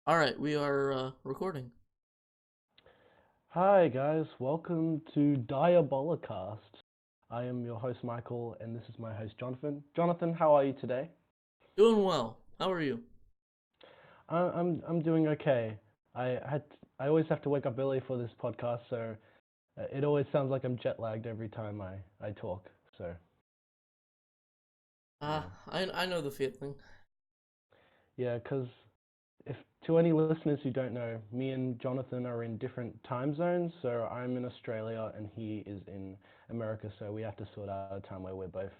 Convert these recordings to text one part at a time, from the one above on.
All right, we are recording. Hi guys, welcome to Diabolicast. I am your host Michael, and this is my host Jonathan. Jonathan, how are you today? Doing well. How are you? I'm doing okay. I had I always have to wake up early for this podcast, so it always sounds like I'm jet lagged every time I talk. So yeah, I know the feeling. yeah, because if to any listeners who don't know, me and Jonathan are in different time zones. So I'm in Australia and he is in America. So we have to sort out a time where we're both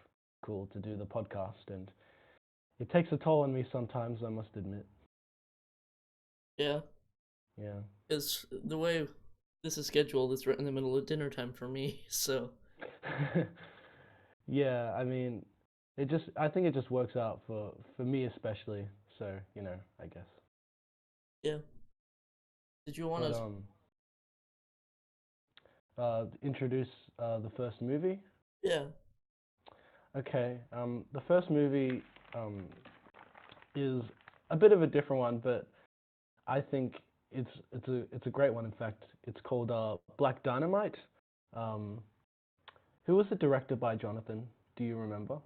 cool to do the podcast, and it takes a toll on me sometimes, I must admit. Yeah, Yeah. it's the way this is scheduled. It's right in the middle of dinner time for me. So Yeah, I mean, I think it just works out for me especially. So, I guess. yeah. Did you want But to? introduce the first movie. Yeah. Okay. The first movie um is a bit of a different one, but I think it's a great one. In fact, it's called Black Dynamite. Um, who was it directed by, Jonathan? Do you remember?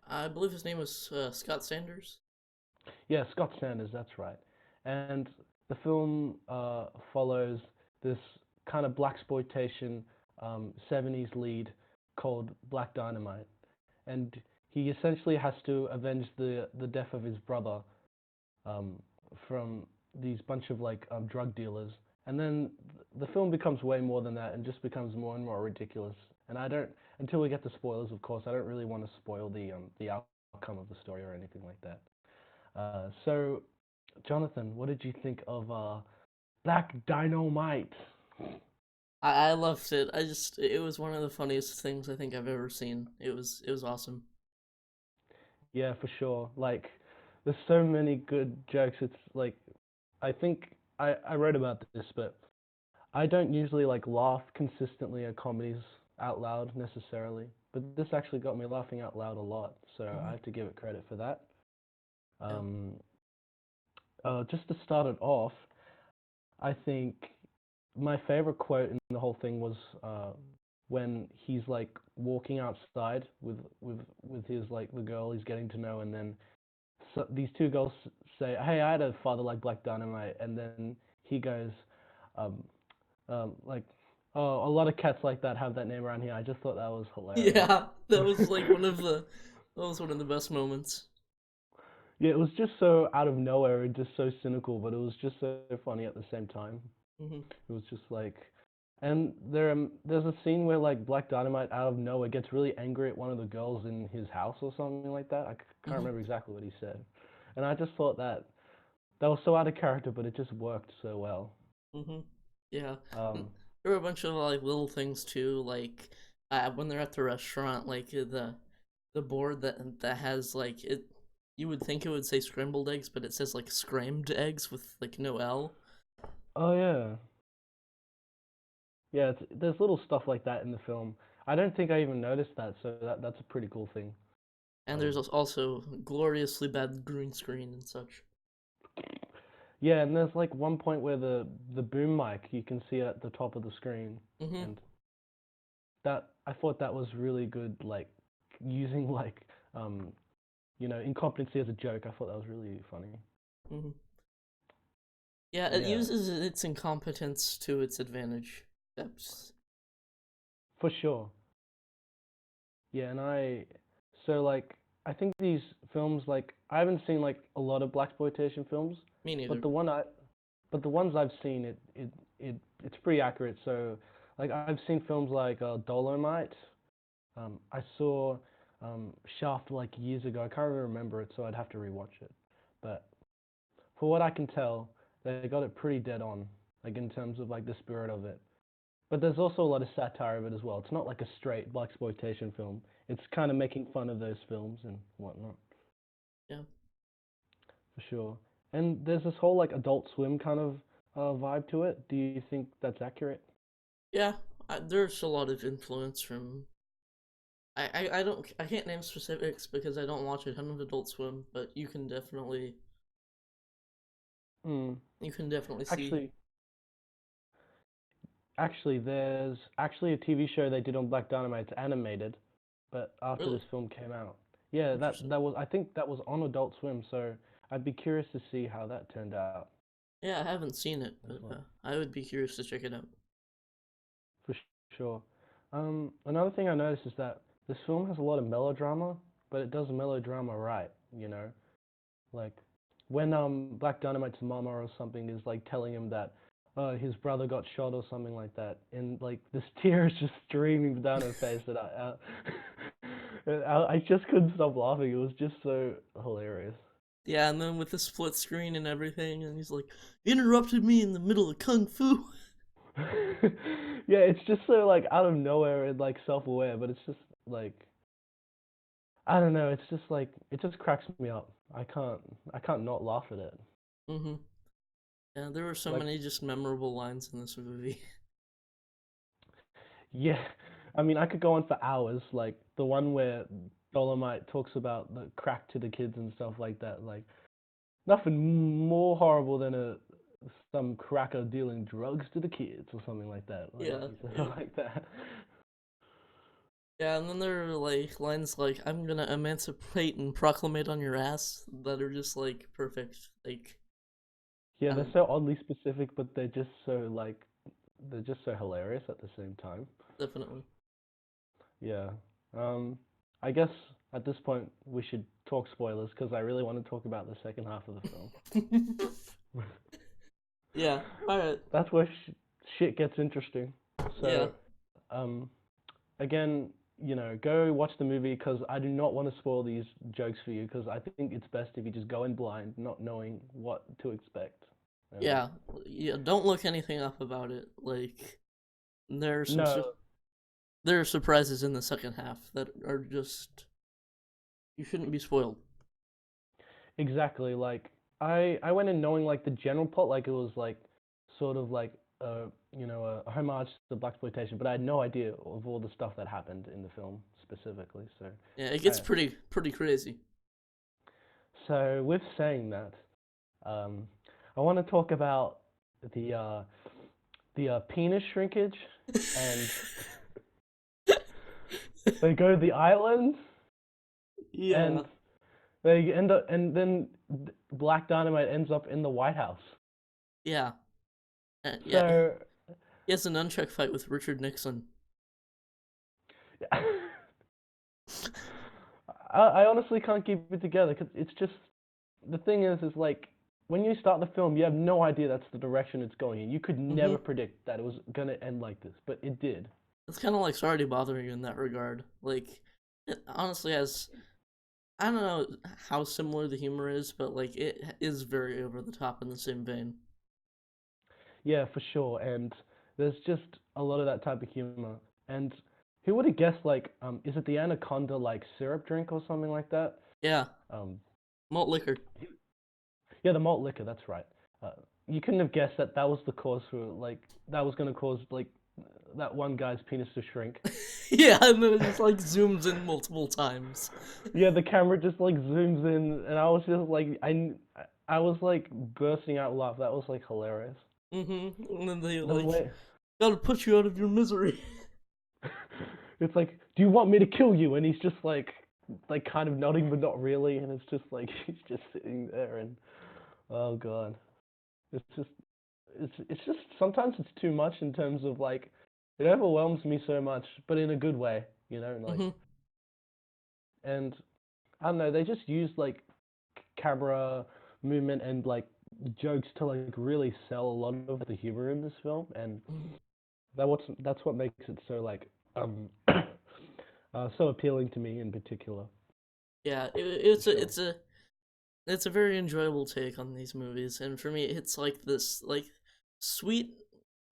I believe his name was Scott Sanders. Yeah, Scott Sanders. That's right. And the film follows this kind of blaxploitation 70s lead called Black Dynamite, and he essentially has to avenge the death of his brother um, from these bunch of like drug dealers. And then the film becomes way more than that and just becomes more and more ridiculous. And I don't, until we get to spoilers, of course, I don't really want to spoil the outcome of the story or anything like that. So, Jonathan, what did you think of Black Dynamite? I loved it. It was one of the funniest things I think I've ever seen. It was awesome. Yeah, for sure. Like, there's so many good jokes. It's like, I think I wrote about this, but I don't usually like laugh consistently at comedies out loud necessarily, but this actually got me laughing out loud a lot, so I Hmm. have to give it credit for that. Yeah. Um, just to start it off, I think my favorite quote in the whole thing was when he's like walking outside with his like the girl he's getting to know, and then these two girls say, "Hey, I had a father like Black Dynamite," and then he goes, um, like, "Oh, a lot of cats like that have that name around here." I just thought that was hilarious. Yeah, that was like that was one of the best moments. Yeah, it was just so out of nowhere and just so cynical, but it was just so funny at the same time. Hmm. It was just like, and there's a scene where like Black Dynamite out of nowhere gets really angry at one of the girls in his house or something like that. I can't Hmm. remember exactly what he said, and I just thought that was so out of character, but it just worked so well. Hmm. Yeah. Um, There were a bunch of like little things too, like when they're at the restaurant, like the board that has like it. You would think it would say scrambled eggs, but it says like scrammed eggs with like no L. oh yeah, yeah. There's little stuff like that in the film. I don't think I even noticed that, so that's a pretty cool thing. And there's Um, also gloriously bad green screen and such. yeah, and there's like one point where the boom mic you can see at the top of the screen, Hmm. and that I thought that was really good, like using like um incompetency as a joke. I thought that was really funny. Hmm. Yeah, it Yeah, uses its incompetence to its advantage. That's for sure. Yeah, and so like I think these films, like I haven't seen like a lot of blaxploitation films, me but neither. the ones I've seen, it's pretty accurate. So like I've seen films like Dolomite. I saw Shaft like years ago. I can't really remember it, so I'd have to rewatch it. But for what I can tell, they got it pretty dead on, like in terms of like the spirit of it. But there's also a lot of satire of it as well. It's not like a straight blaxploitation film. It's kind of making fun of those films and whatnot, Yeah, for sure. And there's this whole like Adult Swim kind of vibe to it. Do you think that's accurate? yeah. There's a lot of influence from I can't name specifics because I don't watch a ton of Adult Swim, but you can definitely Mm. You can definitely see. Actually, there's actually a TV show they did on Black Dynamite. It's animated, but after Really this film came out, yeah, interesting. that was I think that was on Adult Swim. So I'd be curious to see how that turned out Yeah, I haven't seen it, as but well, I would be curious to check it out. for sure. Another thing I noticed is that this film has a lot of melodrama, but it does melodrama right. You know, like when Black Dynamite's mama or something is like telling him that his brother got shot or something like that, and like this tear is just streaming down her face that I just couldn't stop laughing. It was just so hilarious. Yeah, and then with the split screen and everything, and he's like, interrupted me in the middle of kung fu. Yeah, it's just so like out of nowhere and like self-aware, but it's just like I don't know. It's just like it just cracks me up. I can't not laugh at it. Mm-hmm. Yeah, there were so Like many just memorable lines in this movie. yeah, I mean, I could go on for hours. Like the one where Dolomite talks about the crack to the kids and stuff like that. Like nothing more horrible than a some cracker dealing drugs to the kids or something like that. Like Yeah, he said yeah, it like that. yeah. And then there are like lines like, "I'm gonna emancipate and proclamate on your ass," that are just like perfect. Like, Yeah, I they're don't so oddly specific, but they're just so hilarious at the same time. definitely. Yeah. Um, I guess at this point we should talk spoilers because I really want to talk about the second half of the film. Yeah. All right. That's where shit gets interesting. Yeah. So, um, again, you know, go watch the movie because I do not want to spoil these jokes for you because I think it's best if you just go in blind, not knowing what to expect. And Yeah. Yeah. Don't look anything up about it. Like, there are some no, there are surprises in the second half that are just you shouldn't be spoiled. exactly. Like I went in knowing like the general plot, like it was like sort of like a homage to blaxploitation, but I had no idea of all the stuff that happened in the film specifically. So, Yeah, it gets I, pretty crazy. with saying that, um, I want to talk about the uh, the penis shrinkage, and they go to the island, Yeah. and they end up, and then Black Dynamite ends up in the White House. Yeah. Yeah. So. He has an unchecked fight with Richard Nixon. I honestly can't keep it together because it's just the thing is like when you start the film, you have no idea that's the direction it's going in. You could Mm-hmm. never predict that it was gonna end like this, but it did. It's kind of like sorry to bother you in that regard. Like, it honestly has. I don't know how similar the humor is, but like it is very over the top in the same vein. Yeah, for sure. And there's just a lot of that type of humor. And who would have guessed like is it the anaconda like syrup drink or something like that? Yeah, Um, malt liquor. yeah, the malt liquor. That's right. Uh, you couldn't have guessed that that was the cause for like that was gonna cause like that one guy's penis to shrink. Yeah, and then it just like zooms in multiple times. Yeah, the camera just like zooms in, and I was just like, I was like bursting out laugh. That was like hilarious. And then they The like way gotta put you out of your misery. it's like, do you want me to kill you? And he's just like kind of nodding, but not really. And it's just like he's just sitting there, and oh god, it's just it's just sometimes it's too much in terms of like it overwhelms me so much, but in a good way, you know, like hmm and I don't know, they just use like camera movement and like jokes to like really sell a lot of the humor in this film, and that's what makes it so like so appealing to me in particular. Yeah, For sure. it's a very enjoyable take on these movies, and for me, it's like this like sweet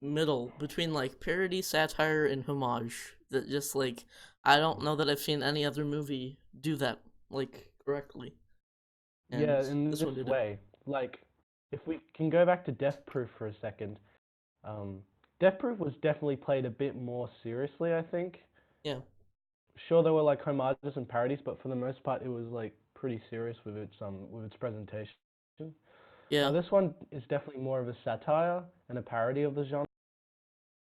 middle between like parody, satire, and homage that just like I don't know that I've seen any other movie do that like correctly, and Yeah, in this this one did it. way, like if we can go back to Death Proof for a second, um, Death Proof was definitely played a bit more seriously, I think. Yeah, Sure, there were like homages and parodies, but for the most part, it was like pretty serious with its presentation. Yeah. This one is definitely more of a satire and a parody of the genre,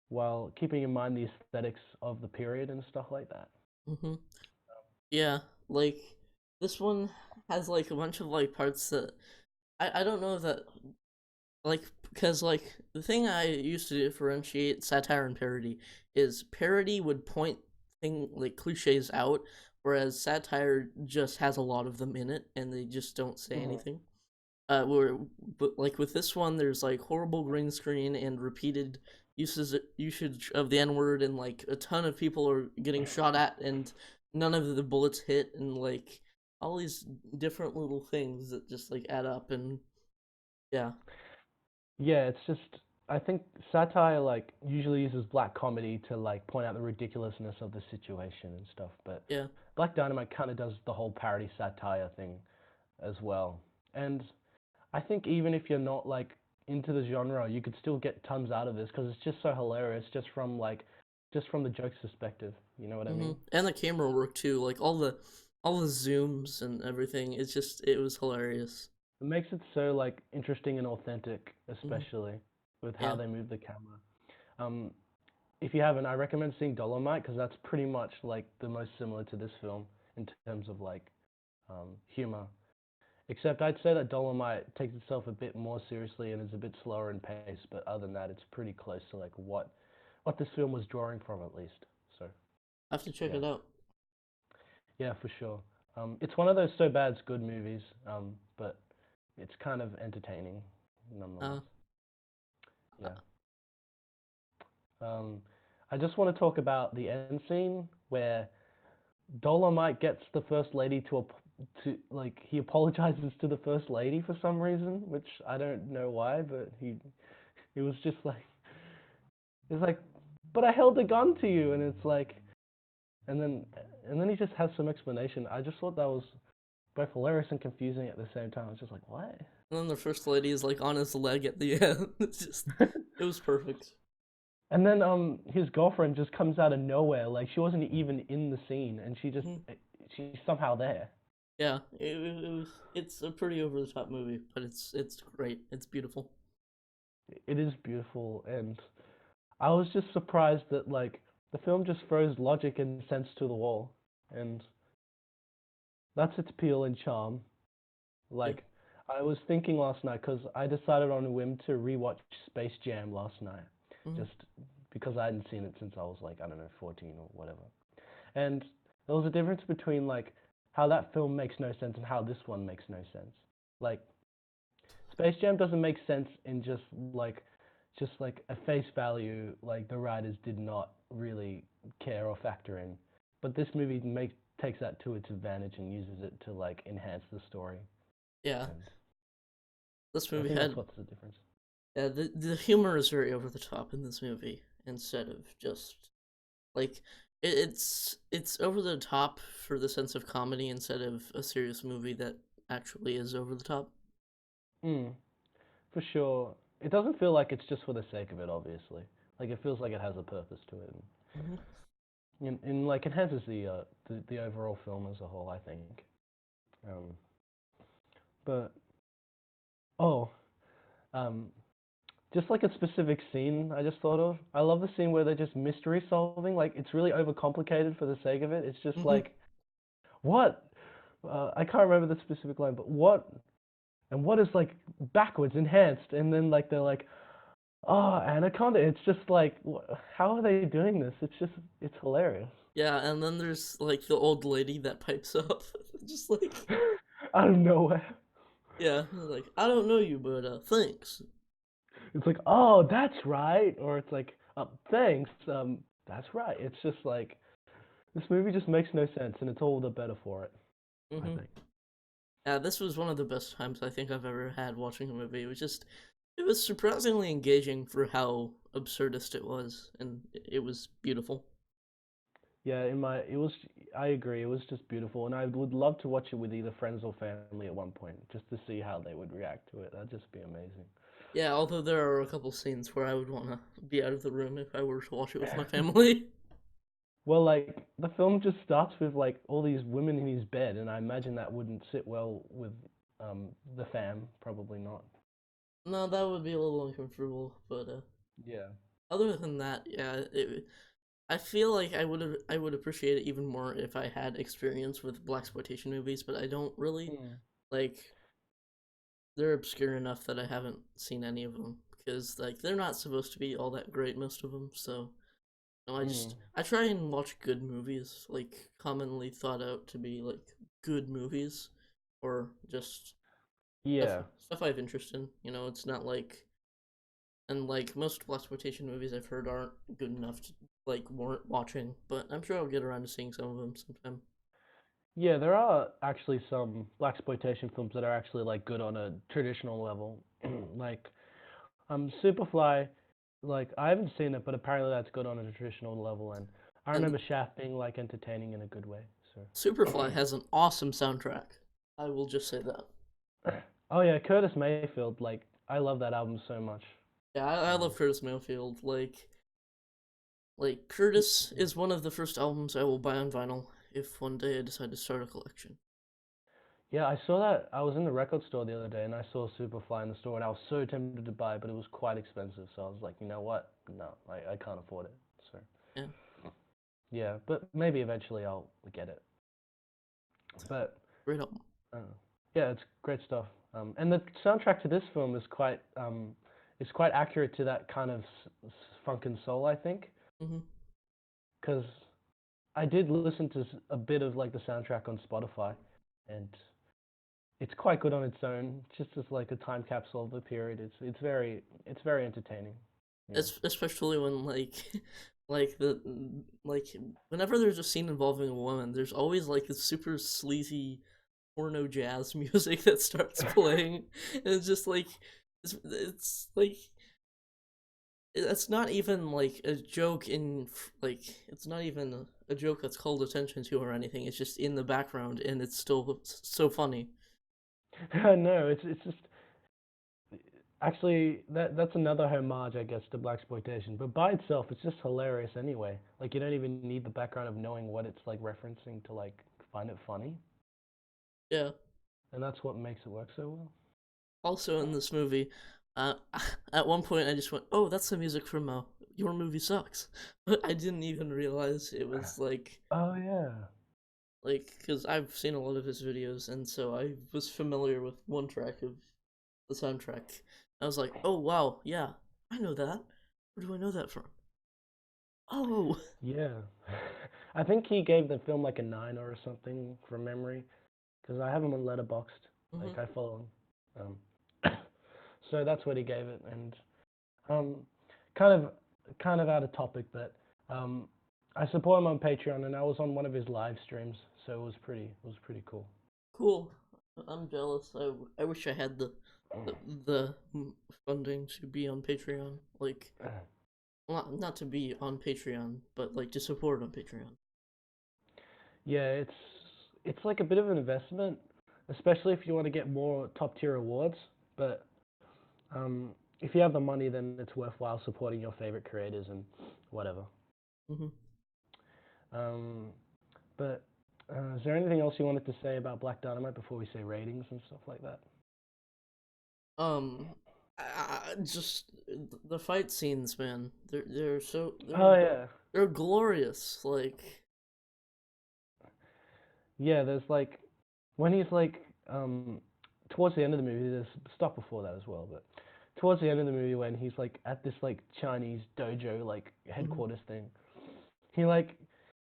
while keeping in mind the aesthetics of the period and stuff like that. Mhm. Yeah. Like this one has like a bunch of like parts that I don't know that like because like the thing I used to differentiate satire and parody is parody would point thing like cliches out, whereas satire just has a lot of them in it and they just don't say Hmm. anything. Where but like with this one, there's like horrible green screen and repeated usage of the N word, and like a ton of people are getting shot at, and none of the bullets hit, and like all these different little things that just like add up, and yeah, Yeah, it's just I think satire like usually uses black comedy to like point out the ridiculousness of the situation and stuff, but yeah, Black Dynamite kind of does the whole parody satire thing as well. And I think even if you're not like into the genre, you could still get tons out of this because it's just so hilarious just from the joke's perspective. You know what I mean? and the camera work too, like all the zooms and everything. It's just it was hilarious. It makes it so like interesting and authentic, Hmm. especially with how Yeah, they move the camera. Um, if you haven't, I recommend seeing Dolomite because that's pretty much like the most similar to this film in terms of like humor. Except I'd say that Dolomite takes itself a bit more seriously and is a bit slower in pace, but other than that, it's pretty close to like what this film was drawing from at least. So I have to check yeah, it out. yeah, for sure. It's one of those so bad it's good movies, but it's kind of entertaining nonetheless. Uh, Yeah. Um, I just want to talk about the end scene where Dolomite gets the first lady to like he apologizes to the first lady for some reason, which I don't know why, but he was just like it's like, but I held a gun to you, and it's like, and then and then he just has some explanation. I just thought that was both hilarious and confusing at the same time. I was just like, what? and then the first lady is like on his leg at the end. It's just it was perfect. And then his girlfriend just comes out of nowhere, like she wasn't even in the scene, and Mhm. she's somehow there. Yeah, it was. It's a pretty over the top movie, but it's great. It's beautiful. It is beautiful, and I was just surprised that like the film just throws logic and sense to the wall, and that's its appeal and charm. Yeah. Like I was thinking last night because I decided on a whim to rewatch Space Jam last night, Hmm. just because I hadn't seen it since I was like I don't know 14 or whatever. And there was a difference between like how that film makes no sense and how this one makes no sense. Like Space Jam doesn't make sense in just like a face value, like the writers did not really care or factor in. But this movie takes that to its advantage and uses it to like enhance the story. Yeah, And this I movie think that's had what's the difference. the humor is very over the top in this movie instead of just like it's over the top for the sense of comedy instead of a serious movie that actually is over the top. Mm, for sure. It doesn't feel like it's just for the sake of it, obviously. Like it feels like it has a purpose to it, Hmm. and like enhances the overall film as a whole. I think. Um, but oh, um, just like a specific scene I just thought of. I love the scene where they're just mystery solving. Like it's really overcomplicated for the sake of it. It's just Hmm. like what? I can't remember the specific line, but what and what is like backwards enhanced, and then like they're like, oh, anaconda. It's just like, how are they doing this? It's hilarious. Yeah, and then there's like the old lady that pipes up, just like Out of nowhere. yeah, like I don't know you, but thanks. It's like, oh, that's right, or it's like, thanks, that's right. It's just like this movie just makes no sense, and it's all the better for it, I Hmm. think. Yeah, this was one of the best times I think I've ever had watching a movie. It was surprisingly engaging for how absurdist it was, and it was beautiful. Yeah, it was. I agree. It was just beautiful, and I would love to watch it with either friends or family at one point, just to see how they would react to it. That'd just be amazing. Yeah, although there are a couple scenes where I would want to be out of the room if I were to watch it with my family. Well, like the film just starts with like all these women in his bed, and I imagine that wouldn't sit well with the fam. Probably not. No, that would be a little uncomfortable, but Yeah. other than that, yeah, I feel like I would appreciate it even more if I had experience with black exploitation movies, but I don't really. Hmm. Like, they're obscure enough that I haven't seen any of them because like they're not supposed to be all that great, most of them. So no, Hmm. I try and watch good movies, like commonly thought out to be like good movies, or just Yeah. stuff I have interest in. It's not like, and like most blaxploitation movies I've heard aren't good enough to like warrant watching, but I'm sure I'll get around to seeing some of them sometime. Yeah, there are actually some black exploitation films that are actually like good on a traditional level. Like Superfly, like I haven't seen it, but apparently that's good on a traditional level, and I And remember Shaft being like entertaining in a good way. Superfly So, has an awesome soundtrack. I will just say that. oh yeah, Curtis Mayfield, like I love that album so much. Yeah, I Um, love Curtis Mayfield. Like Curtis is one of the first albums I will buy on vinyl if one day I decide to start a collection. yeah, I saw that. I was in the record store the other day, and I saw Superfly in the store, and I was so tempted to buy it, but it was quite expensive. So I was like, you know what? No, I can't afford it. So Yeah, yeah, but maybe eventually I'll get it. But great album. uh, yeah, it's great stuff. And the soundtrack to this film is quite accurate to that kind of funk and soul, I think, Hmm. because I did listen to a bit of like the soundtrack on Spotify, and it's quite good on its own, just as like a time capsule of the period. It's very entertaining. Yeah. Especially when like like the like whenever there's a scene involving a woman, there's always like this super sleazy porno jazz music that starts playing, and it's just like it's like that's not even like a joke in like it's not even a joke that's called attention to or anything. It's just in the background and it's still so funny. No, it's just actually that's another homage, I guess, to black exploitation. But by itself, it's just hilarious anyway. Like you don't even need the background of knowing what it's like referencing to like find it funny, Yeah. and that's what makes it work so well. Also in this movie, uh, at one point I just went, "Oh, that's the music from Your Movie Sucks," but I didn't even realize it was Oh yeah. because I've seen a lot of his videos, and so I was familiar with one track of the soundtrack. I was like, "Oh wow, yeah, I know that. Where do I know that from?" Oh, Yeah. I think he gave the film like a 9 or something from memory, because I have him on Letterboxd. hmm. Like I follow him. So that's what he gave it, and um, kind of kind of out of topic, but I support him on Patreon, and I was on one of his live streams, so it was pretty cool. Cool. I'm jealous. I wish I had the funding to be on Patreon. Like, not to be on Patreon, but like to support on Patreon. Yeah, it's like a bit of an investment, especially if you want to get more top tier awards. But um, if you have the money, then it's worthwhile supporting your favorite creators and whatever. Hmm. Um, but is there anything else you wanted to say about Black Dynamite before we say ratings and stuff like that? Um, just the fight scenes, man. Oh yeah, they're glorious. Like, yeah. There's like when he's like towards the end of the movie. There's stuff before that as well, but towards the end of the movie when he's like at this like Chinese dojo like mhm. headquarters thing, he like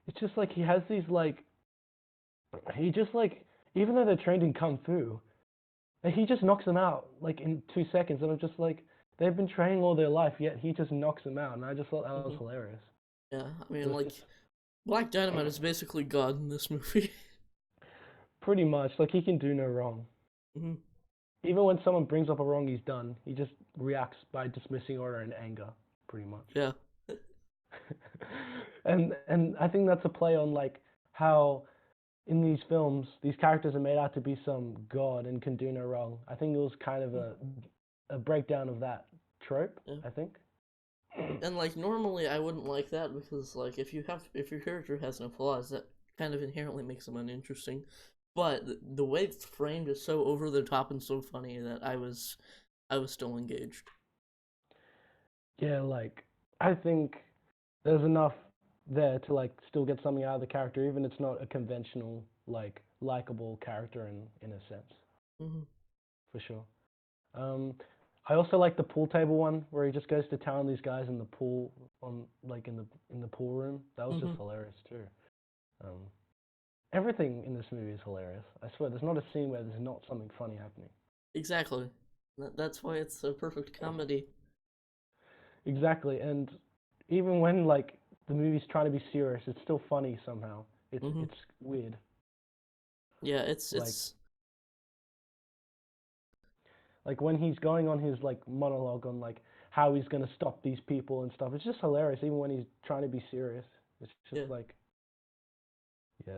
it's just like he has these like he just like even though they're trained in kung fu, he just knocks them out like in 2 seconds, and I'm just like they've been training all their life, yet he just knocks them out, and I just thought that was Mhm. hilarious. Yeah, I It mean, was like just Black Dynamite is basically God in this movie. pretty much like he can do no wrong. Hmm. Even when someone brings up a wrong he's done, he just reacts by dismissing order in anger, pretty much. Yeah. And I think that's a play on like how in these films these characters are made out to be some god and can do no wrong. I think it was kind of a breakdown of that trope, Yeah. I think. And like normally I wouldn't like that because like if your character has no flaws, that kind of inherently makes them uninteresting. But the way it's framed is so over the top and so funny that I was I was still engaged. Yeah, like I think there's enough there to like still get something out of the character, even if it's not a conventional like likable character in a sense, Hmm. for sure. Um, I also like the pool table one where he just goes to town on these guys in the pool on like in the pool room. That was just Hmm. hilarious too. Um, Everything in this movie is hilarious. I swear, there's not a scene where there's not something funny happening. Exactly. That's why it's a perfect comedy. Exactly, and even when like the movie's trying to be serious, it's still funny somehow. It's Hmm. it's weird. Yeah, it's Like it's like when he's going on his like monologue on like how he's gonna stop these people and stuff. It's just hilarious, even when he's trying to be serious. It's just yeah. like yeah,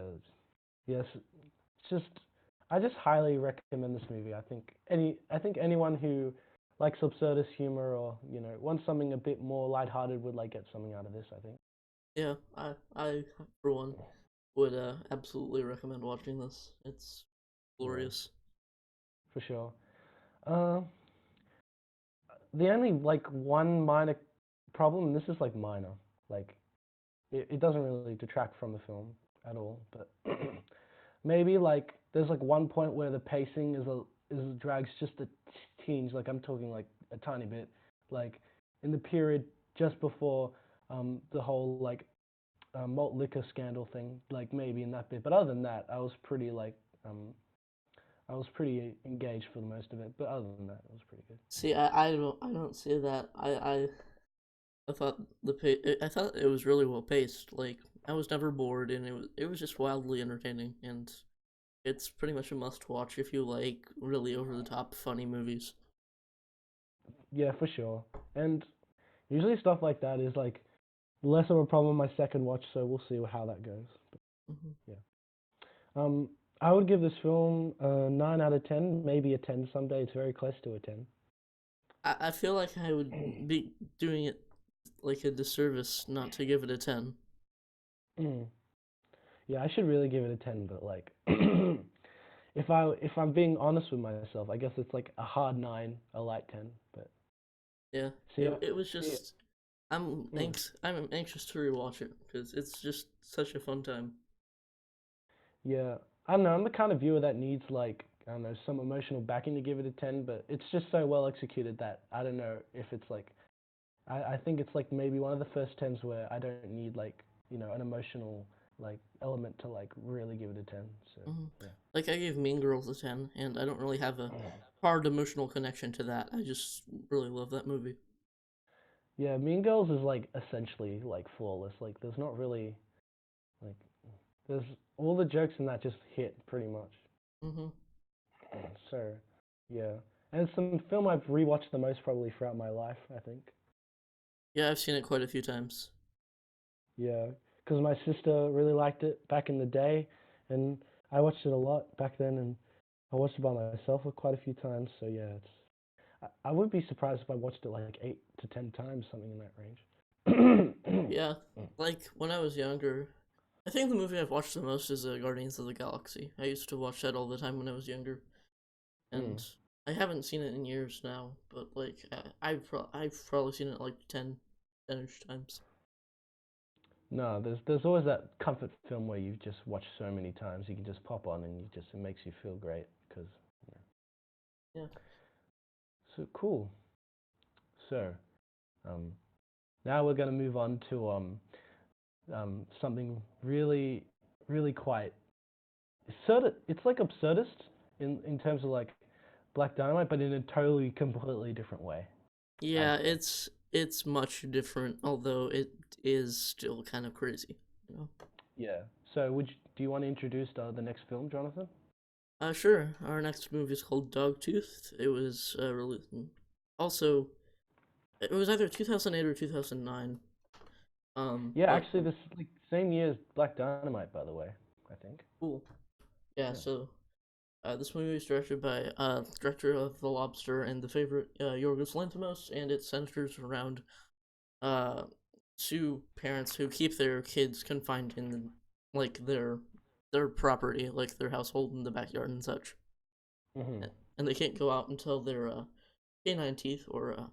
yes. It's just I just highly recommend this movie. I think anyone who likes absurdist humor or wants something a bit more lighthearted would like get something out of this. I think Yeah, I for one would absolutely recommend watching this. It's yeah, glorious. for sure. Uh, the only like one minor problem, and this is like minor, like it doesn't really detract from the film at all, but maybe like there's like one point where the pacing is drags just a tinge, like I'm talking like a tiny bit, like in the period just before the whole like malt liquor scandal thing, like maybe in that bit. But other than that, um I was pretty engaged for the most of it. But other than that, it was pretty good. See, I don't see that. I thought I thought it was really well paced. Like I was never bored, and it was just wildly entertaining. And it's pretty much a must watch if you like really over the top funny movies. Yeah, for sure. And usually stuff like that is like less of a problem my second watch, so we'll see how that goes. But Hmm. yeah. Um, I would give this film a 9 out of 10, maybe a 10 someday. It's very close to a 10. I feel like I would be doing it like a disservice not to give it a 10. Mm. Yeah, I should really give it a 10, but like if I'm being honest with myself, I guess it's like a hard 9, a light 10. But Yeah, see, it was see, just mm, I'm anxious to rewatch it because it's just such a fun time. yeah, I don't know. I'm the kind of viewer that needs like I don't know some emotional backing to give it a 10, but it's just so well executed that I don't know if it's like I think it's like maybe one of the first 10s where I don't need like an emotional like element to like really give it a 10. So Hmm. yeah. Like I gave Mean Girls a 10, and I don't really have a hard emotional connection to that. I just really love that movie. Yeah, Mean Girls is like essentially like flawless. Like there's not really like there's all the jokes in that just hit pretty much. Hmm. So yeah, and it's some film I've rewatched the most probably throughout my life. I think. Yeah, I've seen it quite a few times. Yeah, because my sister really liked it back in the day, and I watched it a lot back then, and I watched it by myself quite a few times. So yeah, I would be surprised if I watched it like 8 to 10 times, something in that range. Yeah, like when I was younger, I think the movie I've watched the most is Guardians of the Galaxy. I used to watch that all the time when I was younger, Mm. and I haven't seen it in years now. But like I've probably seen it like 10-ish times. No, there's always that comfort film where you've just watched so many times, you can just pop on and it makes you feel great because yeah. Yeah. So cool. So um, now we're gonna move on to something really quite it's like absurdist in terms of like Black Dynamite, but in a totally completely different way, I'd Yeah, say. it's much different, although it is still kind of crazy, you know. Yeah. So do you want to introduce the next film, Jonathan? Sure. Our next movie is called Dogtooth. It was released. Also, it was either 2008 or 2009. Yeah, But actually, this is like same year as Black Dynamite, by the way. I think. cool. Yeah. Yeah. So, this movie is directed by director of The Lobster and The Favorite, Yorgos Lanthimos, and it centers around uh two parents who keep their kids confined in like their property, like their household in the backyard and such, Hmm. and they can't go out until they're canine teeth, or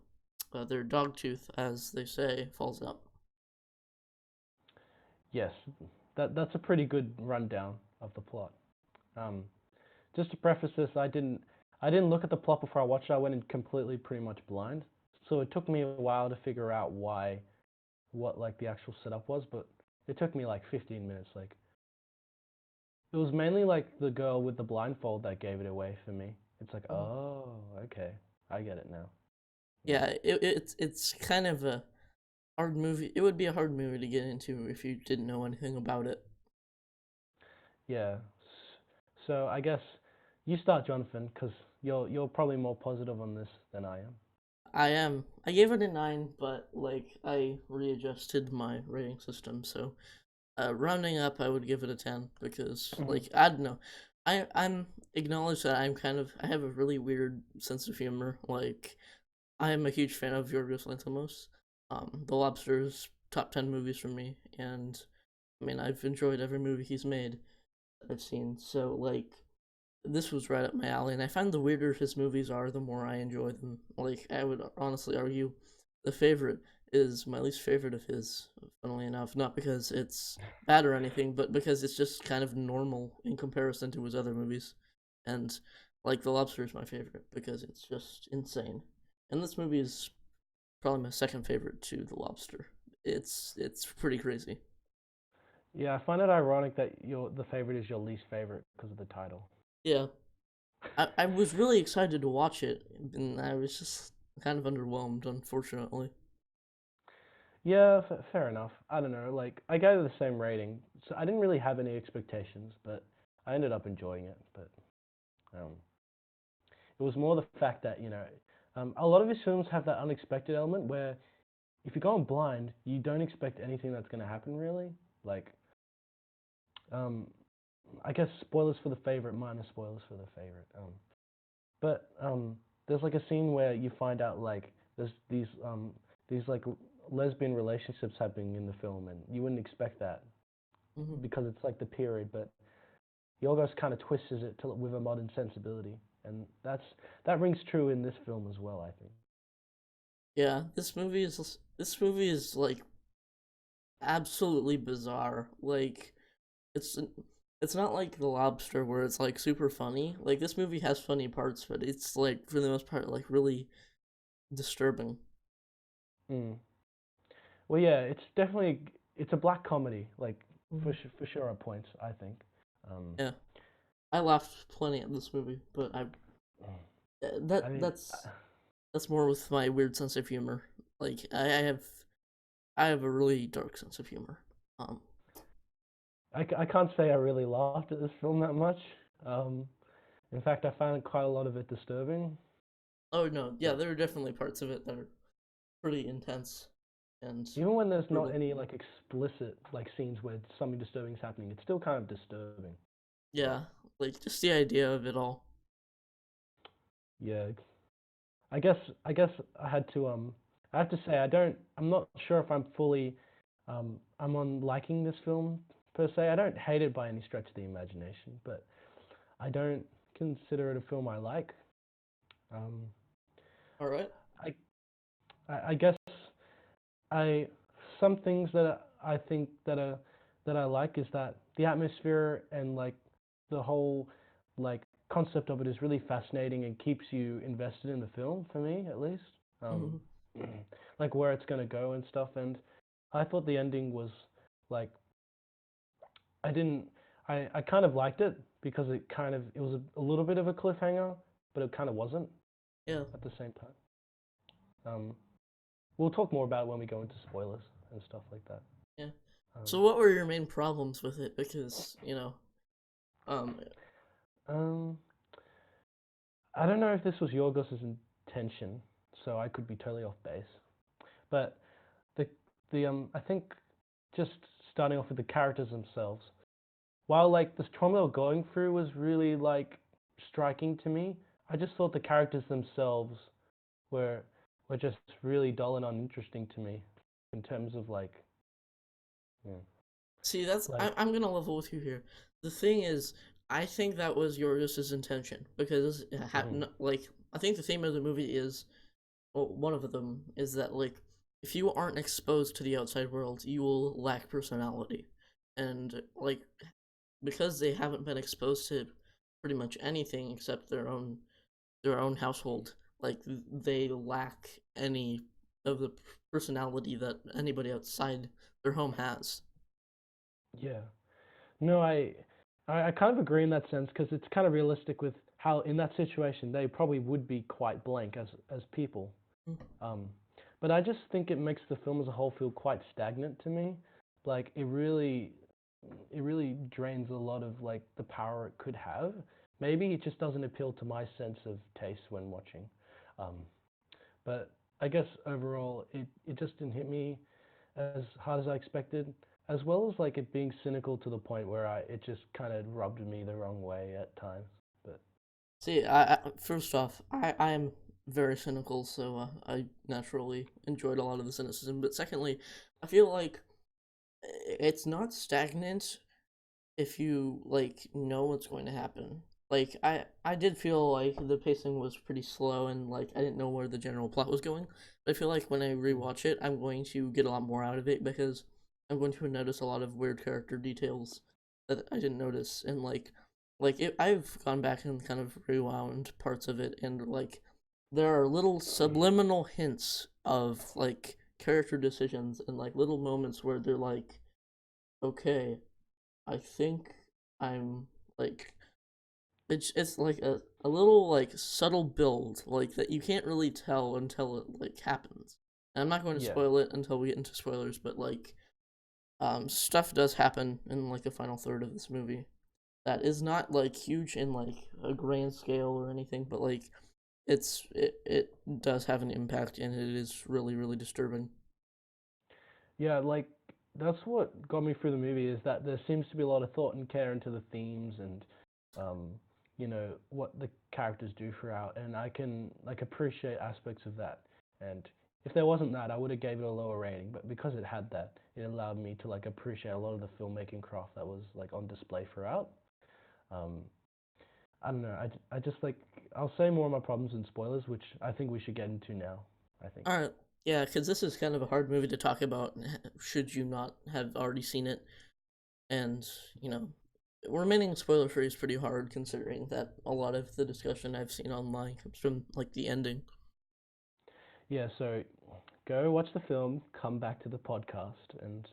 their dog tooth, as they say, falls out. Yes, that's a pretty good rundown of the plot. Um, just to preface this, I didn't look at the plot before I watched it. I went in completely pretty much blind, so it took me a while to figure out what like the actual setup was, but it took me like 15 minutes. Like it was mainly like the girl with the blindfold that gave it away for me. It's like, Mhm. oh, okay, I get it now. Yeah. Yeah, it's kind of a hard movie. It would be a hard movie to get into if you didn't know anything about it. Yeah. So I guess you start, Jonathan, because you're probably more positive on this than I am. I am. I gave it a 9, but like I readjusted my rating system, so rounding up, I would give it a 10 because Mhm. like I don't know. I'm acknowledge that I have a really weird sense of humor. Like I am a huge fan of Yorgos Lanthimos. The Lobster's top 10 movies for me, and I mean I've enjoyed every movie he's made that I've seen. So like this was right up my alley, and I find the weirder his movies are, the more I enjoy them. Like I would honestly argue, The Favorite is my least favorite of his. Funnily enough, not because it's bad or anything, but because it's just kind of normal in comparison to his other movies. And like The Lobster is my favorite because it's just insane. And this movie is probably my second favorite to The Lobster. It's pretty crazy. Yeah, I find it ironic that your the favorite is your least favorite because of the title. Yeah, I was really excited to watch it, and I was just kind of underwhelmed, unfortunately. Yeah, fair enough. I don't know. Like I gave it the same rating, so I didn't really have any expectations, but I ended up enjoying it. But um, it was more the fact that a lot of his films have that unexpected element where if you're going blind, you don't expect anything that's going to happen really. Like um, I guess spoilers for the favorite, minor spoilers for the favorite. But there's like a scene where you find out like there's these like lesbian relationships happening in the film, and you wouldn't expect that Hmm. because it's like the period, but Yorgos kind of twists it with a modern sensibility, and that rings true in this film as well, I think. Yeah, this movie is like absolutely bizarre. Like it's it's not like The Lobster where it's like super funny. Like this movie has funny parts, but it's like for the most part like really disturbing. Mm. Well, yeah, it's a black comedy, like Mhm. for sure at points, I think. Um, Yeah, I laughed plenty at this movie, but I that mean, that's more with my weird sense of humor. Like I have a really dark sense of humor. Um, I can't say I really laughed at this film that much. Um, in fact, I found quite a lot of it disturbing. oh no, yeah, But there are definitely parts of it that are pretty intense and even when there's not brutal. any like explicit like scenes where something disturbing is happening, it's still kind of disturbing. But Yeah, like just the idea of it all. yeah, I guess I guess I have to say I'm not sure if I'm on liking this film per se. I don't hate it by any stretch of the imagination, but I don't consider it a film I like. Um, All right. I I guess I some things that I think that I like is that the atmosphere and like the whole like concept of it is really fascinating and keeps you invested in the film for me at least. Um, Mhm. like where it's gonna go and stuff. And I thought the ending was like I didn't I kind of liked it because it was a little bit of a cliffhanger, but it kind of wasn't Yeah, at the same time. Um, we'll talk more about it when we go into spoilers and stuff like that. yeah. Um, So what were your main problems with it? Because, um, um, I don't know if this was Yorgos's intention, so I could be totally off base. But the I think just starting off with the characters themselves, while like the trauma they were going through was really like striking to me, I just thought the characters themselves were were just really dull and uninteresting to me in terms of like yeah, see, like I'm gonna level with you here. The thing is, I think that was Yorgos's intention because mhm, like I think the theme of the movie is well, one of them is that like if you aren't exposed to the outside world, you will lack personality, and like because they haven't been exposed to pretty much anything except their own household, like they lack any of the personality that anybody outside their home has. Yeah. No, I kind of agree in that sense because it's kind of realistic with how in that situation they probably would be quite blank as people. Um, but I just think it makes the film as a whole feel quite stagnant to me. Like it really drains a lot of like the power it could have. Maybe it just doesn't appeal to my sense of taste when watching. Um, but I guess overall it just didn't hit me as hard as I expected, as well as like it being cynical to the point where it just kind of rubbed me the wrong way at times. But See, first off, I am very cynical, so I naturally enjoyed a lot of the cynicism. But secondly, I feel like it's not stagnant if you like know what's going to happen. Like I did feel like the pacing was pretty slow and like I didn't know where the general plot was going. But I feel like when I mm, rewatch it, I'm going to get a lot more out of it because I'm going to notice a lot of weird character details that I didn't notice and I've gone back and kind of rewound parts of it and like there are little subliminal hints of like character decisions and like little moments where they're like, okay, I think I'm like it's like a little like subtle build like that you can't really tell until it like happens. And I'm not going to yeah, spoil it until we get into spoilers, but like stuff does happen in like the final third of this movie that is not like huge in like a grand scale or anything, but like it does have an impact and it is really really disturbing. yeah, like that's what got me through the movie is that there seems to be a lot of thought and care into the themes and um, what the characters do throughout, and I can like appreciate aspects of that. And if there wasn't that, I would have gave it a lower rating. But because it had that, it allowed me to like appreciate a lot of the filmmaking craft that was like on display throughout. Um, I don't know. I just like I'll say more of my problems and spoilers, which I think we should get into now. I think. All right. Yeah, because this is kind of a hard movie to talk about should you not have already seen it. And, you know, remaining spoiler free is pretty hard considering that a lot of the discussion I've seen online comes from, like, the ending. Yeah. So go watch the film, come back to the podcast, and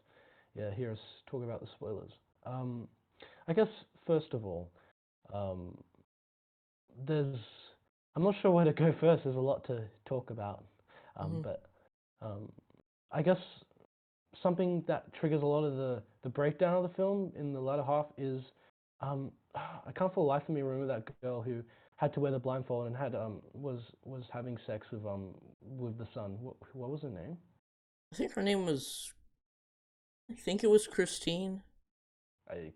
yeah, hear us talk about the spoilers. Um, I guess first of all, um, there's I'm not sure where to go first. There's a lot to talk about, Hmm. but um, I guess something that triggers a lot of the breakdown of the film in the latter half is I can't for the life of me remember that girl who had to wear the blindfold and had was having sex with the son. What was her name? I think her name was, I think it was Christine.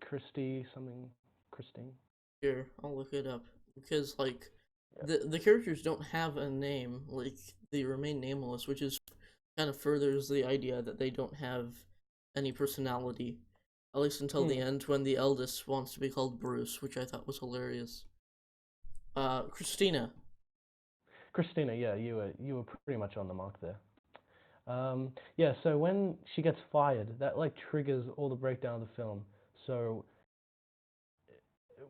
Christy something. Christine. Here, I'll look it up. Because, like, Yeah. the characters don't have a name, like, they remain nameless, which is kind of furthers the idea that they don't have any personality. At least until the Mm. end when the eldest wants to be called Bruce, which I thought was hilarious. Christina. Christina, yeah, you were pretty much on the mark there. Yeah, so when she gets fired, that like triggers all the breakdown of the film. So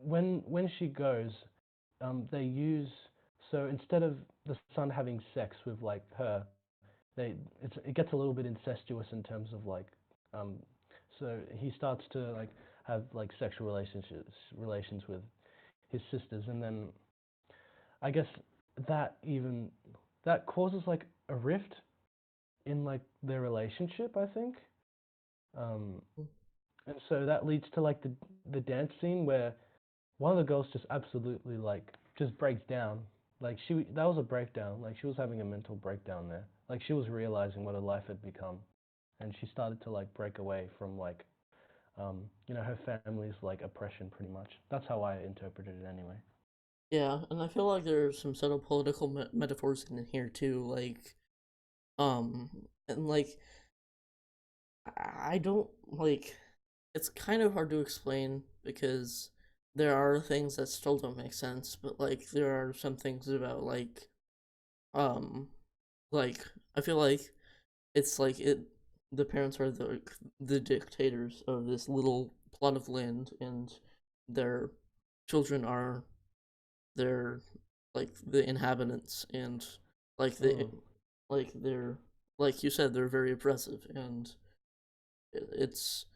when she goes, they use so instead of the son having sex with like her, it gets a little bit incestuous in terms of like, um, so he starts to like have like sexual relations with his sisters, and then I guess that even that causes like a rift in like their relationship, I think. Um, and so that leads to like the dance scene where one of the girls just absolutely like just breaks down. Like that was a breakdown. Like she was having a mental breakdown there. Like she was realizing what her life had become, and she started to like break away from like her family's like oppression pretty much. That's how I interpreted it anyway. Yeah, and I feel like there's some subtle political metaphors in here too, um, and like I don't like. It's kind of hard to explain because there are things that still don't make sense, but like there are some things about um like I feel like it's like it the parents are the dictators of this little plot of land, and their children are their like the inhabitants, and like they Mm, they're like you said, they're very oppressive, and it's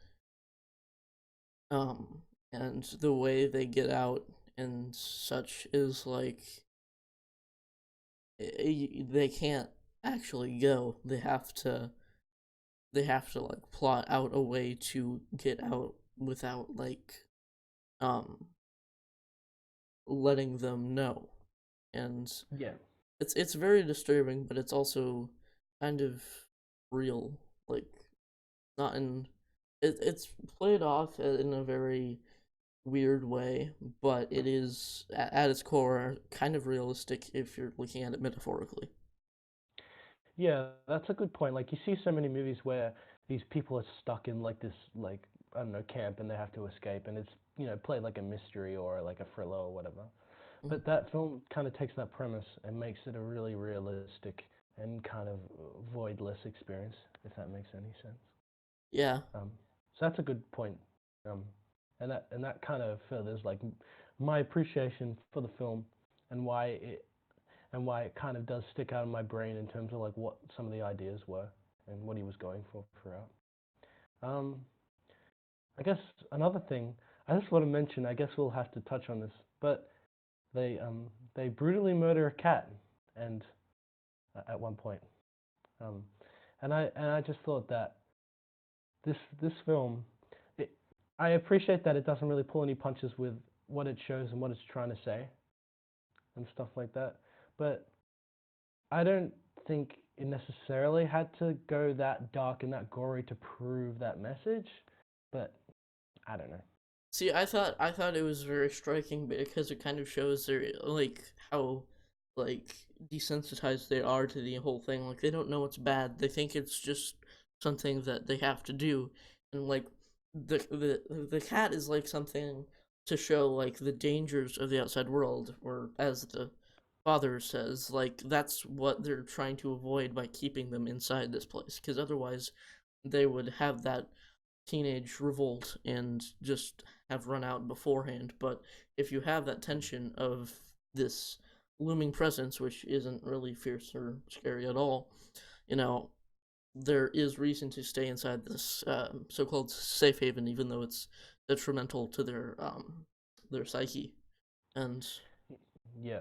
um and the way they get out and such is like they can't actually go. They have to like plot out a way to get out without like um letting them know. And yeah, it's very disturbing, but it's also kind of real. Like not in it's played off in a very weird way, but it is at its core kind of realistic if you're looking at it metaphorically. yeah. That's a good point. Like you see so many movies where these people are stuck in like this, like I don't know, camp, and they have to escape, and it's played like a mystery or like a thriller or whatever. Mhm. But that film kind of takes that premise and makes it a really realistic and kind of voidless experience, if that makes any sense. Yeah. So that's a good point. Um, and that kind of furthers like my appreciation for the film and why it kind of does stick out in my brain in terms of like what some of the ideas were and what he was going for throughout. Um, I guess another thing I just want to mention. I guess we'll have to touch on this, but they brutally murder a cat and at one point. Um, and I just thought that this film, it, I appreciate that it doesn't really pull any punches with what it shows and what it's trying to say and stuff like that. But I don't think it necessarily had to go that dark and that gory to prove that message. But I don't know. See, I thought it was very striking because it kind of shows their like how like desensitized they are to the whole thing. Like they don't know it's bad. They think it's just something that they have to do. And like the cat is like something to show like the dangers of the outside world, or as the father says, like that's what they're trying to avoid by keeping them inside this place, because otherwise they would have that teenage revolt and just have run out beforehand. But if you have that tension of this looming presence, which isn't really fierce or scary at all, you know, there is reason to stay inside this so-called safe haven, even though it's detrimental to their psyche. And Yeah.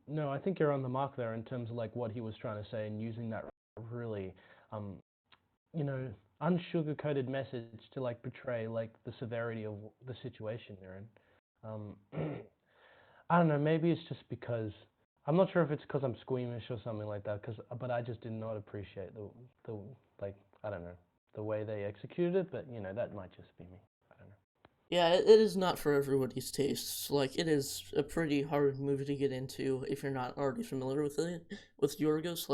No, I think you're on the mark there in terms of like what he was trying to say and using that really, um, you know, unsugar-coated message to like portray like the severity of the situation they're in. I don't know. Maybe it's just because I'm not sure if it's because I'm squeamish or something like that. But I just did not appreciate the like I don't know the way they executed it. But that might just be me. I don't know. yeah, it is not for everybody's tastes. Like, it is a pretty hard movie to get into if you're not already familiar with it, with Yorgos.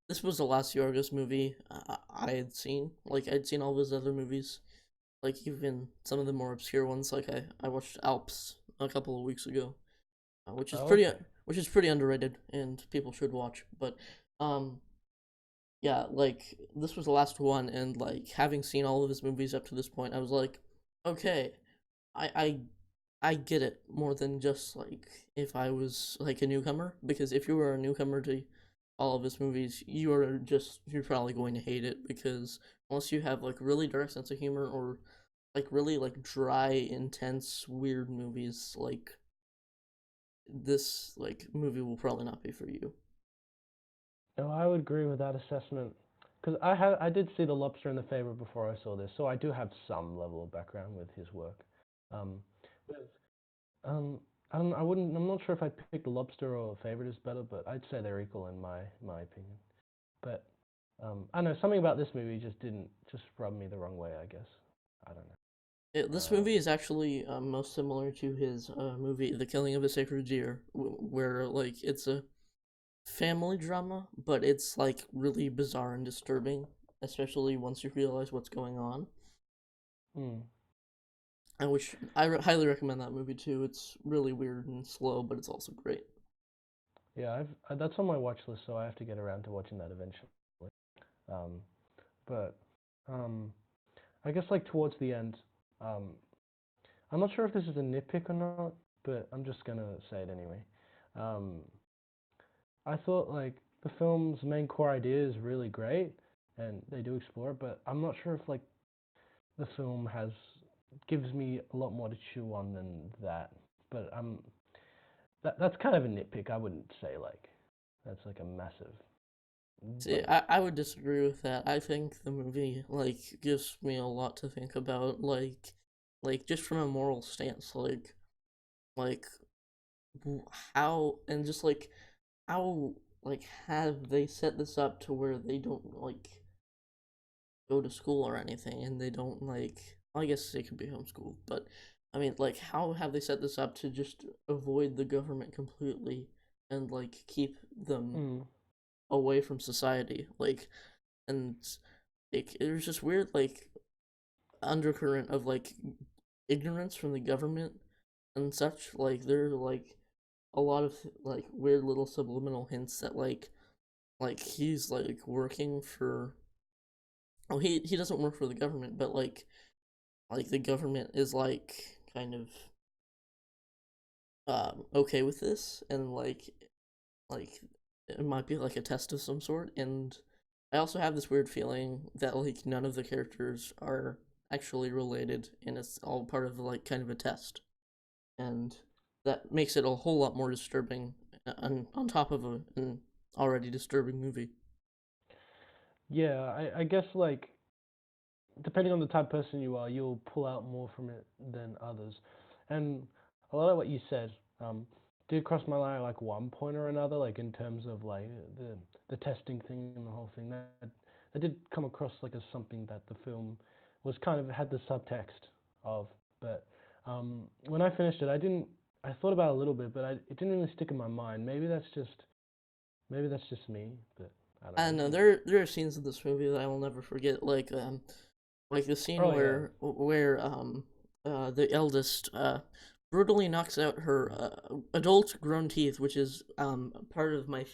This was the last Yorgos movie I had seen. Like, I'd seen all of his other movies, like even some of the more obscure ones. Like, I watched Alps a couple of weeks ago, which is Oh, pretty, okay. underrated and people should watch. But, um, yeah, like this was the last one, and like having seen all of his movies up to this point, I was like, okay, I I I get it more than just like if I was like a newcomer, because if you were a newcomer to all of his movies, you're probably going to hate it, because unless you have like really dark sense of humor, or like really like dry, intense, weird movies, like this like movie will probably not be for you. No, I would agree with that assessment. Because I did see The Lobster and The Favorite before I saw this, so I do have some level of background with his work. Um, with I wouldn't. I'm not sure if I'd pick The Lobster or Favorite is better, but I'd say they're equal in my opinion. But I don't know, something about this movie just rubbed me the wrong way. I guess I don't know. This movie is actually most similar to his movie The Killing of a Sacred Deer, where like it's a family drama, but it's like really bizarre and disturbing, especially once you realize what's going on. Hmm. Which highly recommend that movie too. It's really weird and slow, but it's also great. Yeah, that's on my watch list, so I have to get around to watching that eventually. Um, but um, I guess like towards the end, um, I'm not sure if this is a nitpick or not, but I'm just gonna say it anyway. Um, I thought like the film's main core idea is really great, and they do explore it, but I'm not sure if like the film has gives me a lot more to chew on than that. But that's kind of a nitpick. I wouldn't say like that's like a massive See, like I would disagree with that. I think the movie like gives me a lot to think about, like just from a moral stance, like how and just like how like have they set this up to where they don't like go to school or anything, and they don't like. Well, I guess they could be homeschooled, but I mean, like, how have they set this up to just avoid the government completely and like keep them mm, away from society? Like, and like there's just weird like undercurrent of like ignorance from the government and such. Like, there are like a lot of like weird little subliminal hints that like he's like working for. Oh, he doesn't work for the government, but like the government is like kind of okay with this, and like it might be like a test of some sort. And I also have this weird feeling that like none of the characters are actually related, and it's all part of like kind of a test, and that makes it a whole lot more disturbing on top of an already disturbing movie. yeah. I guess like depending on the type of person you are, you'll pull out more from it than others. And a lot of what you said did cross my line at like one point or another, like in terms of like the testing thing and the whole thing. That did come across like as something that the film was kind of had the subtext of. But when I finished it, I didn't. I thought about it a little bit, but it didn't really stick in my mind. Maybe that's just me, but I don't I know. know What do you there are scenes in this movie that I will never forget, like the scene Oh yeah. where the eldest brutally knocks out her adult grown teeth, which is part of my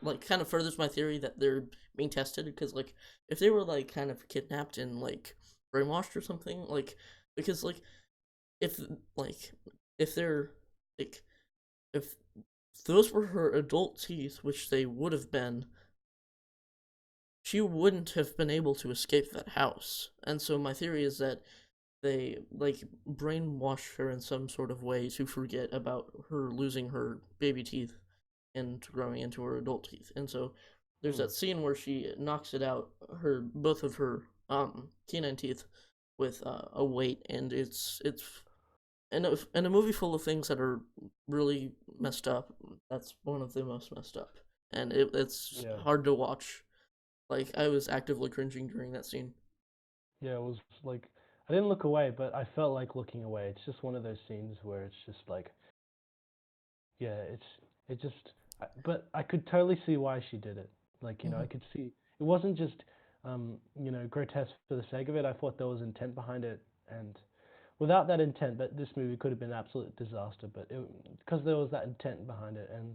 like kind of furthers my theory that they're being tested, because like if they were like kind of kidnapped and like brainwashed or something, like because like if like if they're like if those were her adult teeth, which they would have been, she wouldn't have been able to escape that house. And so my theory is that they like brainwash her in some sort of way to forget about her losing her baby teeth and growing into her adult teeth. And so there's Hmm. that scene where she knocks it out, her both of her canine teeth with a weight, and it's in a movie full of things that are really messed up. That's one of the most messed up, and it's Yeah. hard to watch. Like I was actively cringing during that scene. Yeah, it was like I didn't look away, but I felt like looking away. It's just one of those scenes where it's just like, yeah, it just. But I could totally see why she did it. Like, Mm-hmm. I could see it wasn't just, grotesque for the sake of it. I thought there was intent behind it, and without that intent, that this movie could have been an absolute disaster. But because there was that intent behind it, and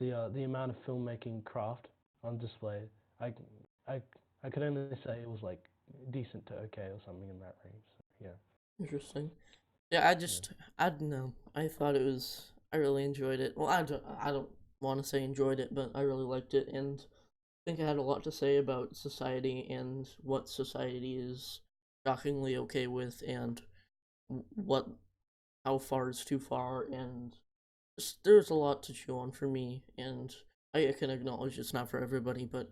the amount of filmmaking craft on display, I I I could only say it was like decent to okay or something in that range. So, yeah, Interesting. Yeah, yeah. I don't know. I thought it was. I really enjoyed it. Well, I don't want to say enjoyed it, but I really liked it, and I think I had a lot to say about society and what society is shockingly okay with, and what how far is too far, and just, there's a lot to chew on for me, and I can acknowledge it's not for everybody, but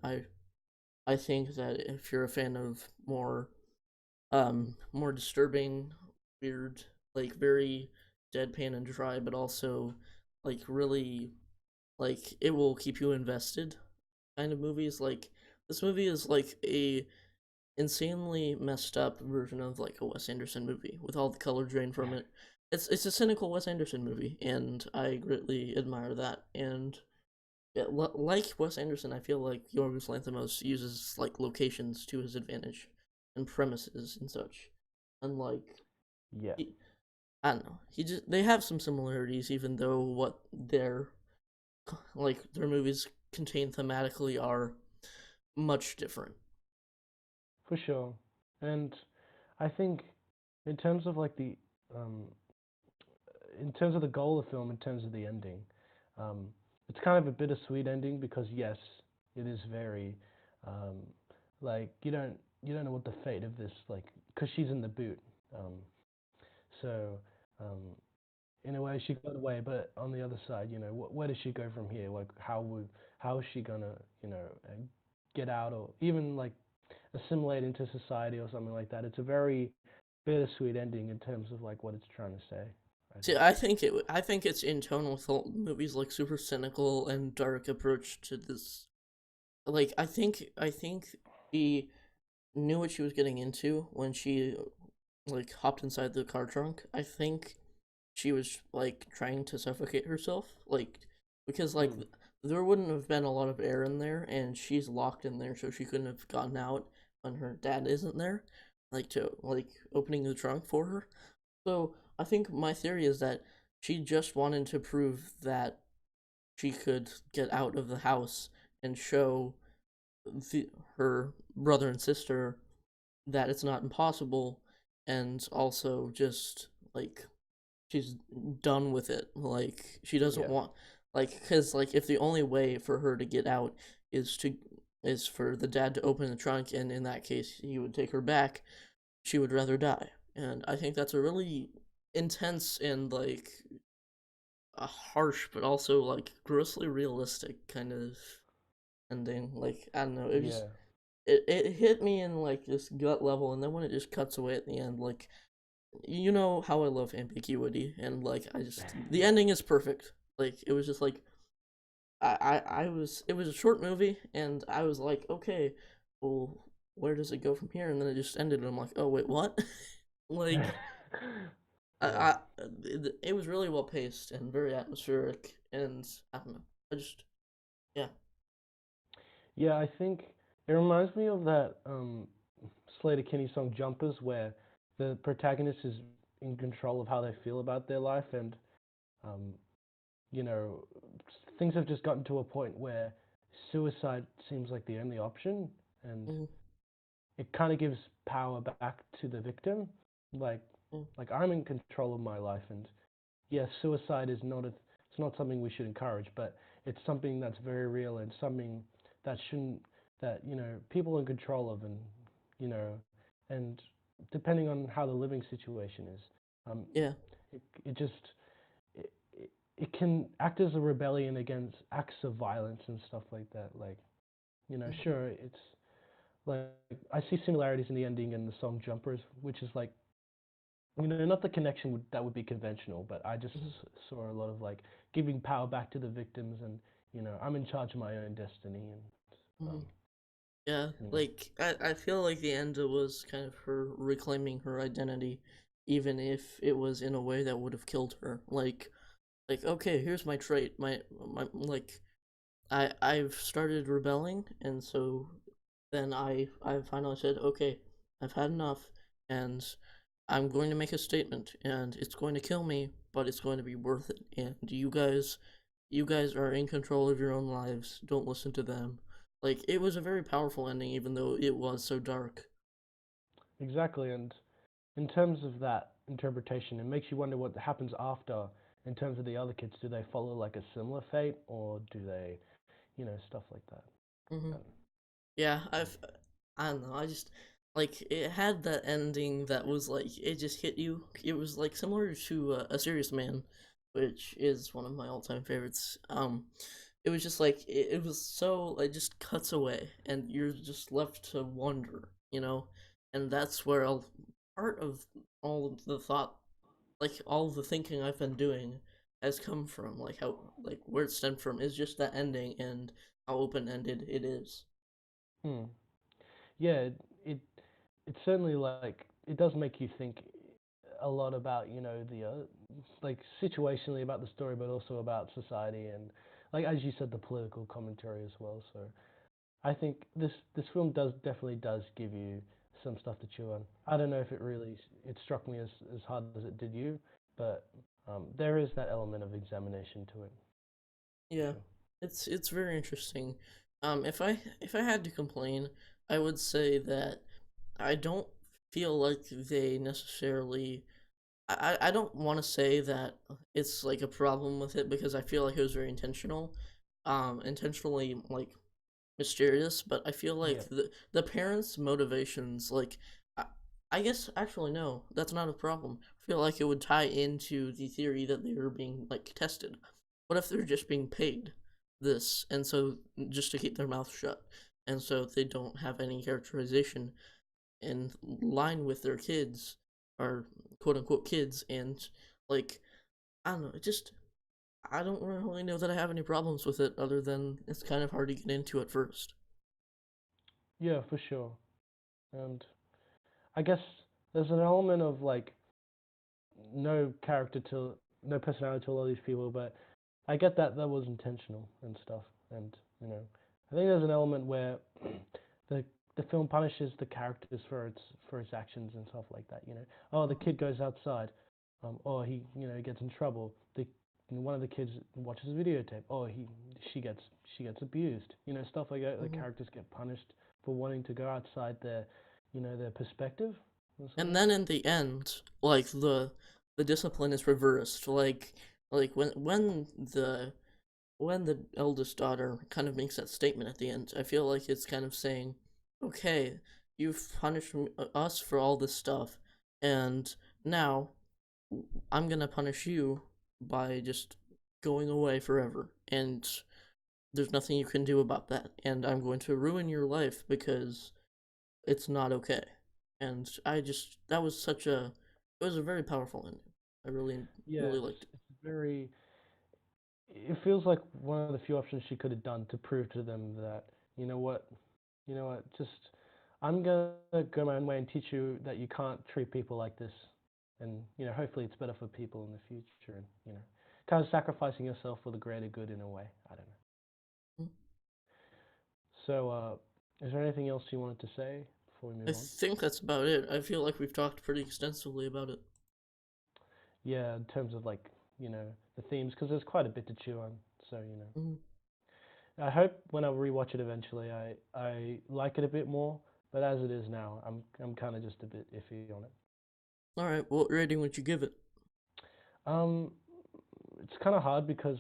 I think that if you're a fan of more disturbing, weird, like very deadpan and dry, but also like really like it will keep you invested kind of movies. Like this movie is like a insanely messed up version of like a Wes Anderson movie with all the color drained from it. It's a cynical Wes Anderson movie, and I greatly admire that. And yeah, like Wes Anderson, I feel like Yorgos Lanthimos uses like locations to his advantage and premises and such. And like Yeah. he, I don't know, he just they have some similarities, even though what they're like their movies contain thematically are much different. for sure. And I think in terms of like the um, in terms of the goal of the film, in terms of the ending, um, it's kind of a bittersweet ending because yes, it is very um, like you don't know what the fate of this like because she's in the boot. Um, so um, in a way she got away, but on the other side, where does she go from here? Like how is she gonna get out or even like assimilate into society or something like that? It's a very bittersweet ending in terms of like what it's trying to say. I See, think. I think it's in tone with all movies like super cynical and dark approach to this. Like I think she knew what she was getting into when she like hopped inside the car trunk. I think she was like trying to suffocate herself, like because like Mm, there wouldn't have been a lot of air in there, and she's locked in there, so she couldn't have gotten out when her dad isn't there, like to like opening the trunk for her. So I think my theory is that she just wanted to prove that she could get out of the house and show her brother and sister that it's not impossible, and also just like she's done with it. Like she doesn't yeah. want because like if the only way for her to get out is to is for the dad to open the trunk, and in that case he would take her back, she would rather die. And I think that's a really intense and like a harsh but also like grossly realistic kind of ending. Like I don't know, Yeah. it hit me in like this gut level, and then when it just cuts away at the end, like you know how I love ambiguity, and like I just the Yeah. ending is perfect. Like it was just like I was it was a short movie, and I was like, okay, well, where does it go from here? And then it just ended, and I'm like, oh wait, what? Like Yeah. I it was really well paced and very atmospheric, and I don't know, I just yeah. Yeah, I think it reminds me of that Slater Kinney song Jumpers where the protagonist is in control of how they feel about their life and um, you know, things have just gotten to a point where suicide seems like the only option, and Mm-hmm. it kind of gives power back to the victim. Like, like I'm in control of my life, and yes, suicide is not it's not something we should encourage, but it's something that's very real and something that shouldn't that people are in control of, and you know, and depending on how the living situation is, um, Yeah. it just it can act as a rebellion against acts of violence and stuff like that. Like, Mm-hmm. sure, it's like I see similarities in the ending and the song Jumpers, which is like, not the connection that would be conventional, but I just Mm-hmm. saw a lot of like giving power back to the victims and, I'm in charge of my own destiny and, Mm-hmm. um, Yeah, you know, like I feel like the end was kind of her reclaiming her identity, even if it was in a way that would have killed her. Like okay, here's my trait. My like I've started rebelling, and so then I finally said, okay, I've had enough, and I'm going to make a statement, and it's going to kill me, but it's going to be worth it. And you guys are in control of your own lives. Don't listen to them. Like it was a very powerful ending, even though it was so dark. exactly. And in terms of that interpretation, it makes you wonder what happens after in terms of the other kids. Do they follow like a similar fate or do they, stuff like that? Hmm. Um, Yeah, mm, I don't know. I just like it had that ending that was like it just hit you. It was like similar to A Serious Man, which is one of my all-time favorites. It was just like it was so it just cuts away, and you're just left to wonder, and that's where part of all of the thought, like all of the thinking I've been doing, has come from. Like how like where it stemmed from is just that ending and how open-ended it is. hmm. Yeah, it it certainly like it does make you think a lot about the like situationally about the story, but also about society and like as you said, the political commentary as well. So I think this film definitely does give you some stuff to chew on. I don't know if it struck me as hard as it did you, but there is that element of examination to it for Yeah. sure. It's very interesting. If I had to complain, I would say that I don't feel like they necessarily. I don't want to say that it's like a problem with it because I feel like it was very intentional, intentionally like mysterious. But I feel like Yeah. the parents' motivations, like I, I guess actually no, that's not a problem. I feel like it would tie into the theory that they were being like tested. What if they're just being paid this, and so just to keep their mouth shut, and so they don't have any characterization in line with their kids or quote unquote kids, and like I don't know, it just I don't really know that I have any problems with it other than it's kind of hard to get into at first. Yeah, for sure. And I guess there's an element of like no character to no personality to a lot of these people, but I get that that was intentional and stuff. And I think there's an element where the the film punishes the characters for its actions and stuff like that. Oh, the kid goes outside, or he gets in trouble. One of the kids watches a videotape. Oh, she gets abused. Stuff like that. The Mm-hmm. characters get punished for wanting to go outside their perspective or And something. then in the end, like the discipline is reversed. Like when the eldest daughter kind of makes that statement at the end, I feel like it's kind of saying, "Okay, you've punished us for all this stuff, and now I'm gonna punish you by just going away forever, and there's nothing you can do about that, and I'm going to ruin your life because it's not okay." And I just that was such a it was a very powerful ending. I Yeah, really liked it. it's very. It feels like one of the few options she could have done to prove to them that you know what, just I'm gonna go my own way and teach you that you can't treat people like this, and hopefully it's better for people in the future, and kind of sacrificing yourself for the greater good in a way. I don't know. So, is there anything else you wanted to say before we I move on? think that's about it. I feel like we've talked pretty extensively about it. Yeah, in terms of like the themes, because there's quite a bit to chew on. So Mm-hmm. I hope when I rewatch it eventually, I like it a bit more. But as it is now, I'm kind of just a bit iffy on it. All right, what rating would you give it? Um, it's kind of hard because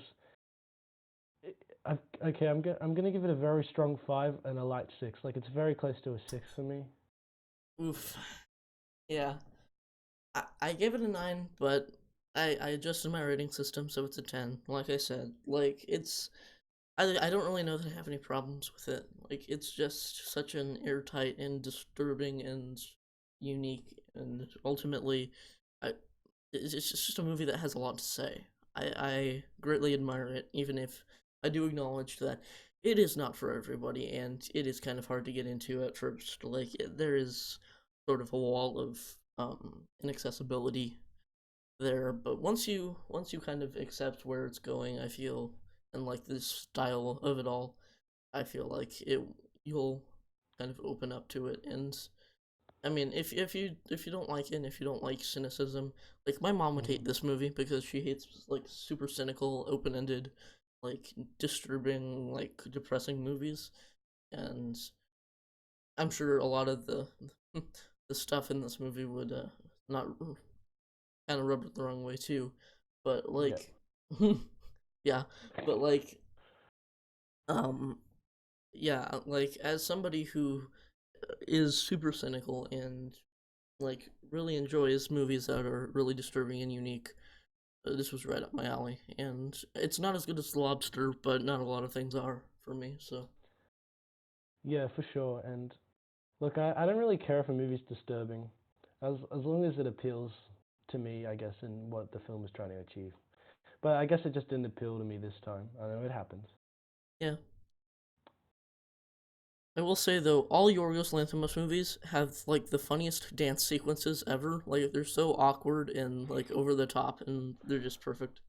okay, I'm gonna give it a very strong 5 and a light 6. Like it's very close to a 6 for me. Oof. Yeah, I gave it a 9, but I adjusted my rating system so it's a 10. Like I said, like I don't really know that I have any problems with it. Like it's just such an airtight and disturbing and unique, and ultimately, I it's just a movie that has a lot to say. I greatly admire it, even if I do acknowledge that it is not for everybody, and it is kind of hard to get into at first. Like there is sort of a wall of inaccessibility there, but once you kind of accept where it's going, I feel, and like this style of it all, I feel like it you'll kind of open up to it. And I mean, if you don't like it, and if you don't like cynicism, like my mom would Hmm. hate this movie because she hates like super cynical, open ended, like disturbing, like depressing movies, and I'm sure a lot of the the stuff in this movie would not kind of rub it the wrong way too. But Yeah. like, yeah, but like, um, yeah, like as somebody who is super cynical and like really enjoys movies that are really disturbing and unique, this was right up my alley. And it's not as good as The Lobster, but not a lot of things are for me. So Yeah, for sure. And look, I don't really care if a movie's disturbing, as long as it appeals to me, I guess, in what the film is trying to achieve. But I guess it just didn't appeal to me this time. I know it happens. yeah, I will say though, all Yorgos Lanthimos movies have like the funniest dance sequences ever. Like they're so awkward and like over the top, and they're just perfect.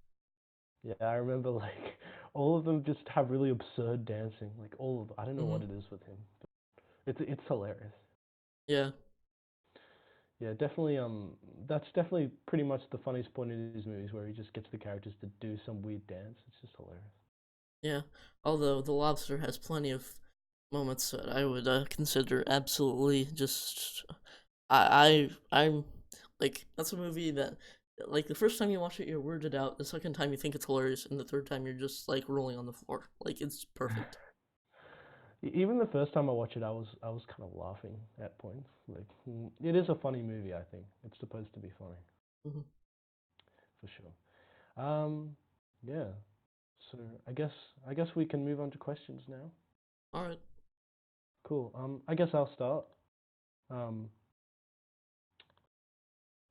Yeah, I remember like all of them just have really absurd dancing. Like all of them. I don't know Hmm. what it is with him. It's hilarious. Yeah, Yeah, definitely. That's definitely pretty much the funniest point in his movies, where he just gets the characters to do some weird dance. It's just hilarious. Yeah, although The Lobster has plenty of moments that I would consider absolutely just. I'm like that's a movie that like the first time you watch it you're weirded out, the second time you think it's hilarious, and the third time you're just like rolling on the floor. Like it's perfect. Even the first time I watched it, I was kind of laughing at points. Like, it is a funny movie. I think it's supposed to be funny Hmm. for sure. Yeah. So I guess we can move on to questions now. All right. Cool. I guess I'll start. Um,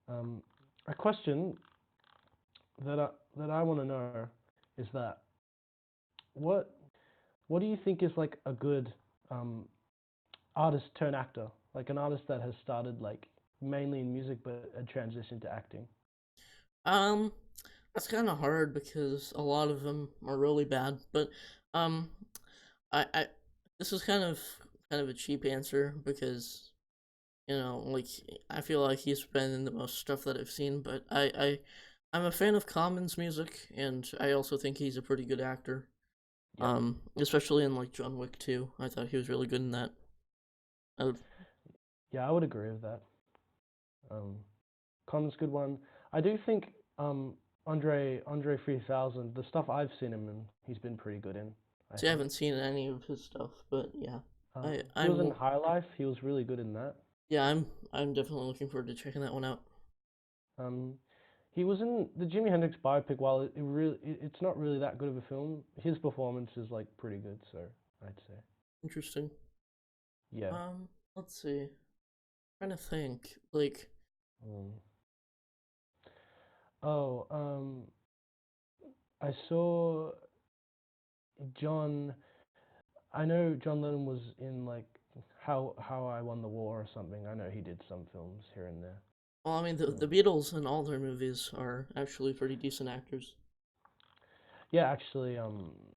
um, a question that I want to know is that what what do you think is like a good um artist turn actor, like an artist that has started like mainly in music but a transition to acting? Um, that's kind of hard because a lot of them are really bad. But um, I this is kind of a cheap answer because like I feel like he's been in the most stuff that I've seen. But I'm a fan of Common's music, and I also think he's a pretty good actor. Yep. Especially in like John Wick 2, I thought he was really good in that. I would, Yeah, I would agree with that. Um, Connor's a good one. I do think Andre 3000, the stuff I've seen him in, he's been pretty good in. I See, I think. haven't seen any of his stuff, but yeah, I He was in I'm High Life. He was really good in that. yeah I'm definitely looking forward to checking that one out. Um, he was in the Jimi Hendrix biopic. While it's not really that good of a film, his performance is like pretty good. So I'd say, Interesting. yeah. Let's see. Trying to think. Like, Um, oh, I saw John. I know John Lennon was in like How I Won the War or something. I know he did some films here and there. well, I mean, the Um, Beatles in all their movies are actually pretty decent actors. yeah, actually,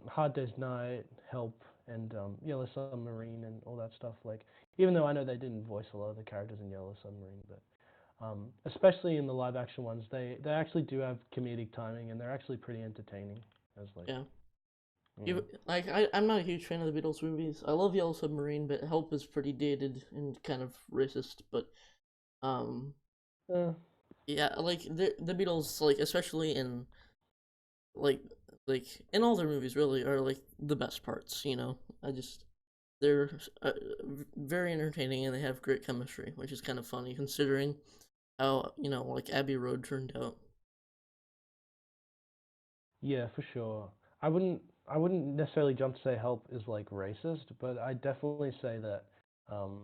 Hard Day's Night, Help, and Yellow Submarine and all that stuff. Like, even though I know they didn't voice a lot of the characters in Yellow Submarine, but especially in the live action ones, they actually do have comedic timing and they're actually pretty entertaining. As like, Yeah. you know, You like I'm not a huge fan of the Beatles movies. I love Yellow Submarine, but Help is pretty dated and kind of racist. But um, uh, yeah, like the Beatles, like especially in like like in all their movies, really are like the best parts. I just they're very entertaining and they have great chemistry, which is kind of funny considering how like Abbey Road turned out. yeah, for sure. I wouldn't necessarily jump to say Help is like racist, but I definitely say that um,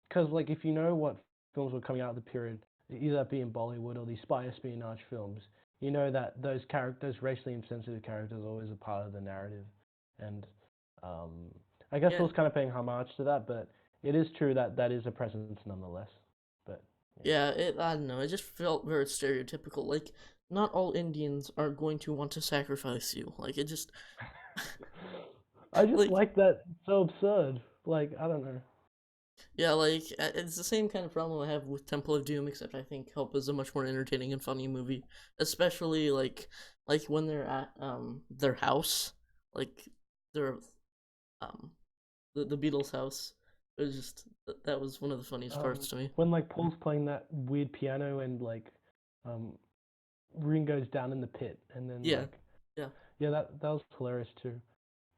because like if you know what films were coming out of the period, either that being Bollywood or these spy espionage films, you know that those characters, racially insensitive characters, are always a part of the narrative, and um, I guess I Yeah, was kind of paying homage to that, but it is true that that is a presence nonetheless. But yeah, yeah. I don't know. It just felt very stereotypical. Like not all Indians are going to want to sacrifice you. Like it just I just like like that. It's so absurd. Like I don't know. yeah, like it's the same kind of problem I have with Temple of Doom, except I think Help is a much more entertaining and funny movie, especially like when they're at their house, like their um the Beatles' house. It was just that was one of the funniest parts to me. When like Paul's playing that weird piano and like um, Ringo's down in the pit, and then Yeah, like yeah, yeah, that was hilarious too.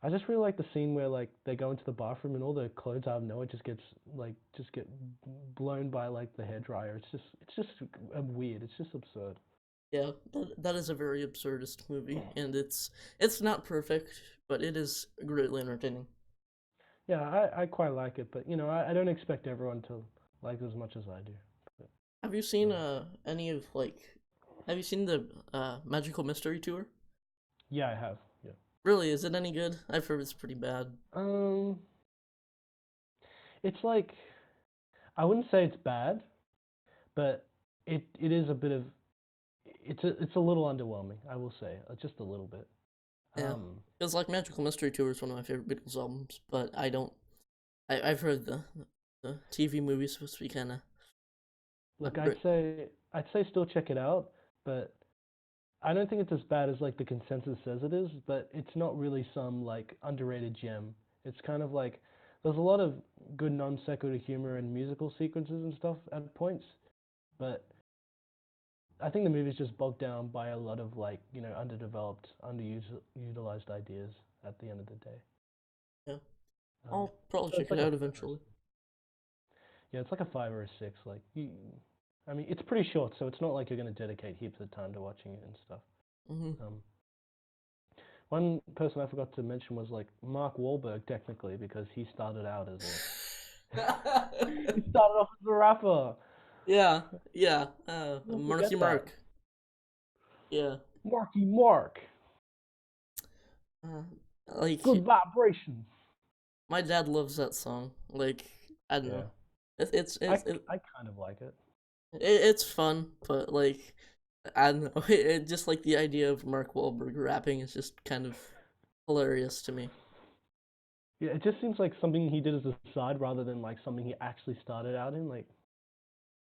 I just really like the scene where like they go into the bathroom and all the clothes out of nowhere just get blown by like the hairdryer. It's just weird. It's just absurd. yeah. That is a very absurdist movie, and it's not perfect, but it is greatly entertaining. Yeah, I quite like it, but I don't expect everyone to like it as much as I do. But, Have you seen um, any of like have you seen the Magical Mystery Tour? yeah, I have. Yeah. Really, is it any good? I've heard it's pretty bad. Um, it's like I wouldn't say it's bad, but it is a bit of it's a little underwhelming. I will say, just a little bit. Yeah, Um, because like Magical Mystery Tour is one of my favorite Beatles albums, but I don't. I've heard the TV movie's supposed to be kind of look, great. I'd say still check it out, but I don't think it's as bad as like the consensus says it is, but it's not really some like underrated gem. It's kind of like there's a lot of good non sequitur humor and musical sequences and stuff at points, but I think the movie's just bogged down by a lot of like underdeveloped, underutilized ideas at the end of the day. Yeah, Um, I'll probably so check it's it like a out five or a eventually. six. Yeah, it's like a 5 or a 6. I mean, it's pretty short, so it's not like you're going to dedicate heaps of time to watching it and stuff. Hmm. Um, One person I forgot to mention was like Mark Wahlberg, technically, because he started out as he started off as a rapper. Yeah, yeah. Don't Marky forget that. Mark. Yeah. Marky Mark. Uh, like Good vibrations. my dad loves that song. Like I don't know. Yeah, It, it's I it's it, I kind of like it. it's fun, but like I don't know. Just like the idea of Mark Wahlberg rapping is just kind of hilarious to me. Yeah, it just seems like something he did as a side rather than like something he actually started out in. Like,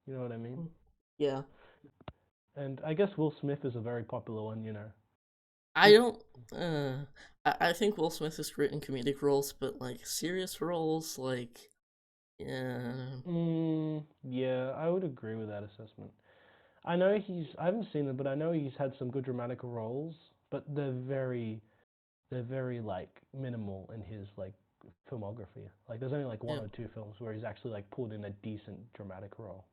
you know what I mean? Mm. Yeah. And I guess Will Smith is a very popular one. I He, don't. Uh, I think Will Smith is great in comedic roles, but like serious roles, like yeah. yeah, I would agree with that assessment. I haven't seen it, but I know he's had some good dramatic roles, but they're very like minimal in his like filmography. Like there's only like one Yeah. or two films where he's actually like pulled in a decent dramatic role.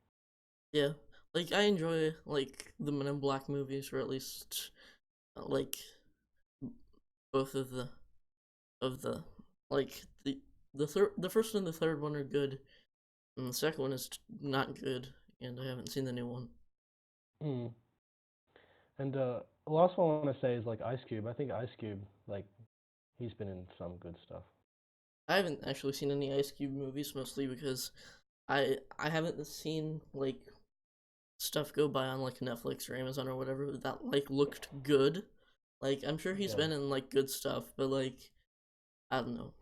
Yeah. Like I enjoy like the Men in Black movies, or at least like both of the like the first and the third one are good, and the second one is not good, and I haven't seen the new one. Mm. And the last one I want to say is like Ice Cube. I think Ice Cube, like he's been in some good stuff. I haven't actually seen any Ice Cube movies, mostly because I haven't seen like stuff go by on like Netflix or Amazon or whatever that like looked good. Like I'm sure he's Yeah. been in like good stuff, but like I don't know.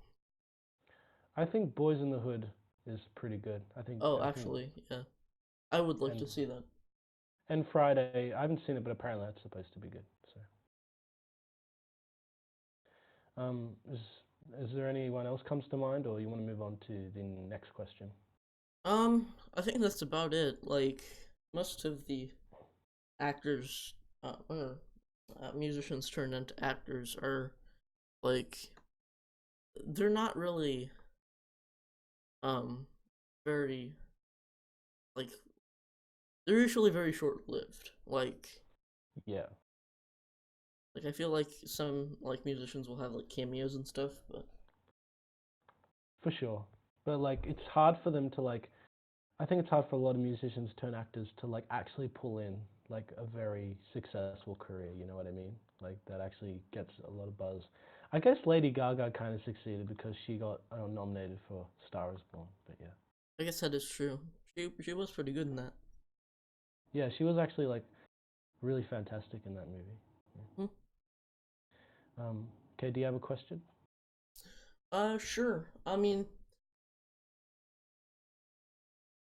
I think Boys in the Hood is pretty good. Oh, I think actually, yeah, I would like and to see that. and Friday. I haven't seen it, but apparently that's supposed to be good. So, is there anyone else comes to mind, or you want to move on to the next question? I think that's about it. Like most of the actors, musicians turned into actors are like they're not really um very like they're usually very short lived. Yeah, Like I feel like some like musicians will have like cameos and stuff, but for sure. But like, it's hard for them to like. I think it's hard for a lot of musicians turn actors to like actually pull in like a very successful career. You know what I mean? Like that actually gets a lot of buzz. I guess Lady Gaga kind of succeeded because she got nominated for Star Is Born. But yeah, I guess that is true. She was pretty good in that. yeah, she was actually like really fantastic in that movie. Hmm. Okay, do you have a question? Sure. I mean,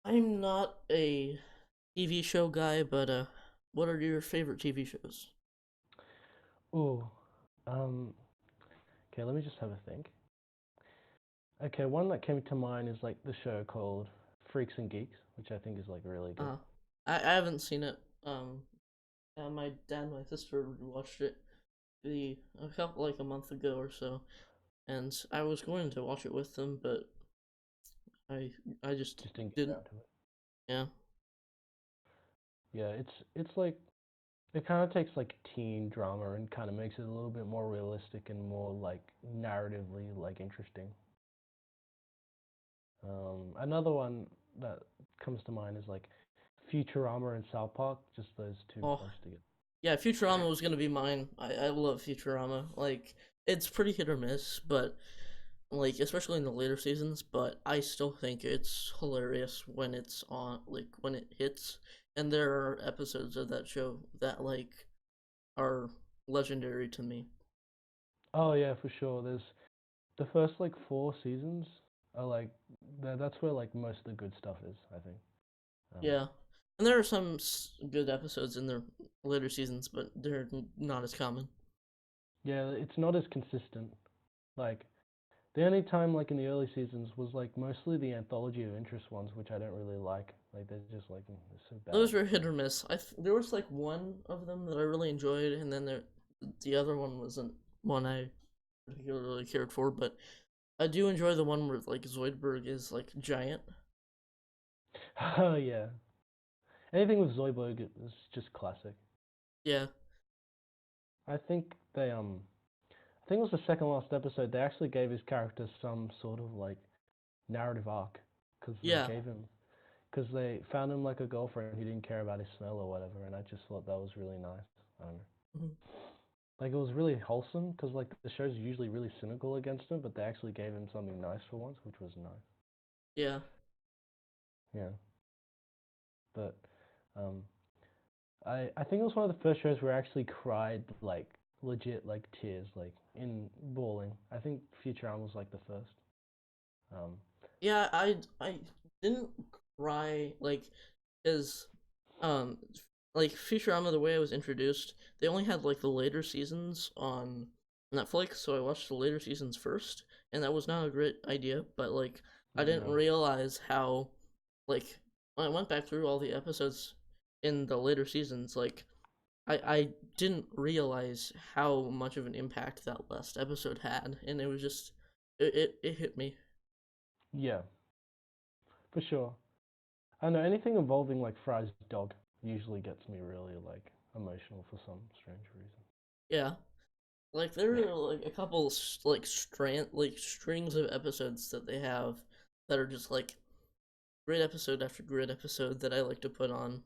I'm not a TV show guy, but what are your favorite TV shows? Oh, um, okay, let me just have a think. Okay, one that came to mind is like the show called Freaks and Geeks, which I think is like really good. Uh, I haven't seen it. My dad and my sister watched it the a couple like a month ago or so, and I was going to watch it with them, but I I just Just didn't get didn't. around to it. Yeah, Yeah, it's like it kind of takes like teen drama and kind of makes it a little bit more realistic and more like narratively like interesting. Another one that comes to mind is like Futurama and South Park, just those two oh bunched together. yeah, Futurama was gonna be mine. I love Futurama. Like it's pretty hit or miss, but like especially in the later seasons. But I still think it's hilarious when it's on, like when it hits. And there are episodes of that show that like are legendary to me. Oh yeah, for sure. There's the first like 4 seasons are like that's where like most of the good stuff is, I think. Um, Yeah, And there are some good episodes in the later seasons, but they're not as common. Yeah, it's not as consistent. Like the only time like in the early seasons was like mostly the anthology of interest ones, which I don't really like. Like they're just like they're so bad. Those were hit or miss. There was like one of them that I really enjoyed, and then the other one wasn't one I particularly cared for. But I do enjoy the one where like Zoidberg is like giant. Oh yeah, anything with Zoidberg is just classic. Yeah, I think I think it was the second last episode. They actually gave his character some sort of like narrative arc because yeah. they found him like a girlfriend who didn't care about his smell or whatever, and I just thought that was really nice. I don't know. Mhm. Like it was really wholesome because like the show's usually really cynical against him, but they actually gave him something nice for once, which was nice. Yeah. Yeah, but um, I think it was one of the first shows where I actually cried like legit like tears like in bawling. I think Futurama was like the first. Um, Yeah, I didn't cry like because um like Futurama the way I was introduced, they only had like the later seasons on Netflix, so I watched the later seasons first, and that was not a great idea, but like I didn't no, realize how like when I went back through all the episodes in the later seasons, like I didn't realize how much of an impact that last episode had, and it was just it hit me. yeah, for sure. I know anything involving like Fry's dog usually gets me really like emotional for some strange reason. Yeah. Like there are like a couple like strings of episodes that they have that are just like great episode after great episode that I like to put on.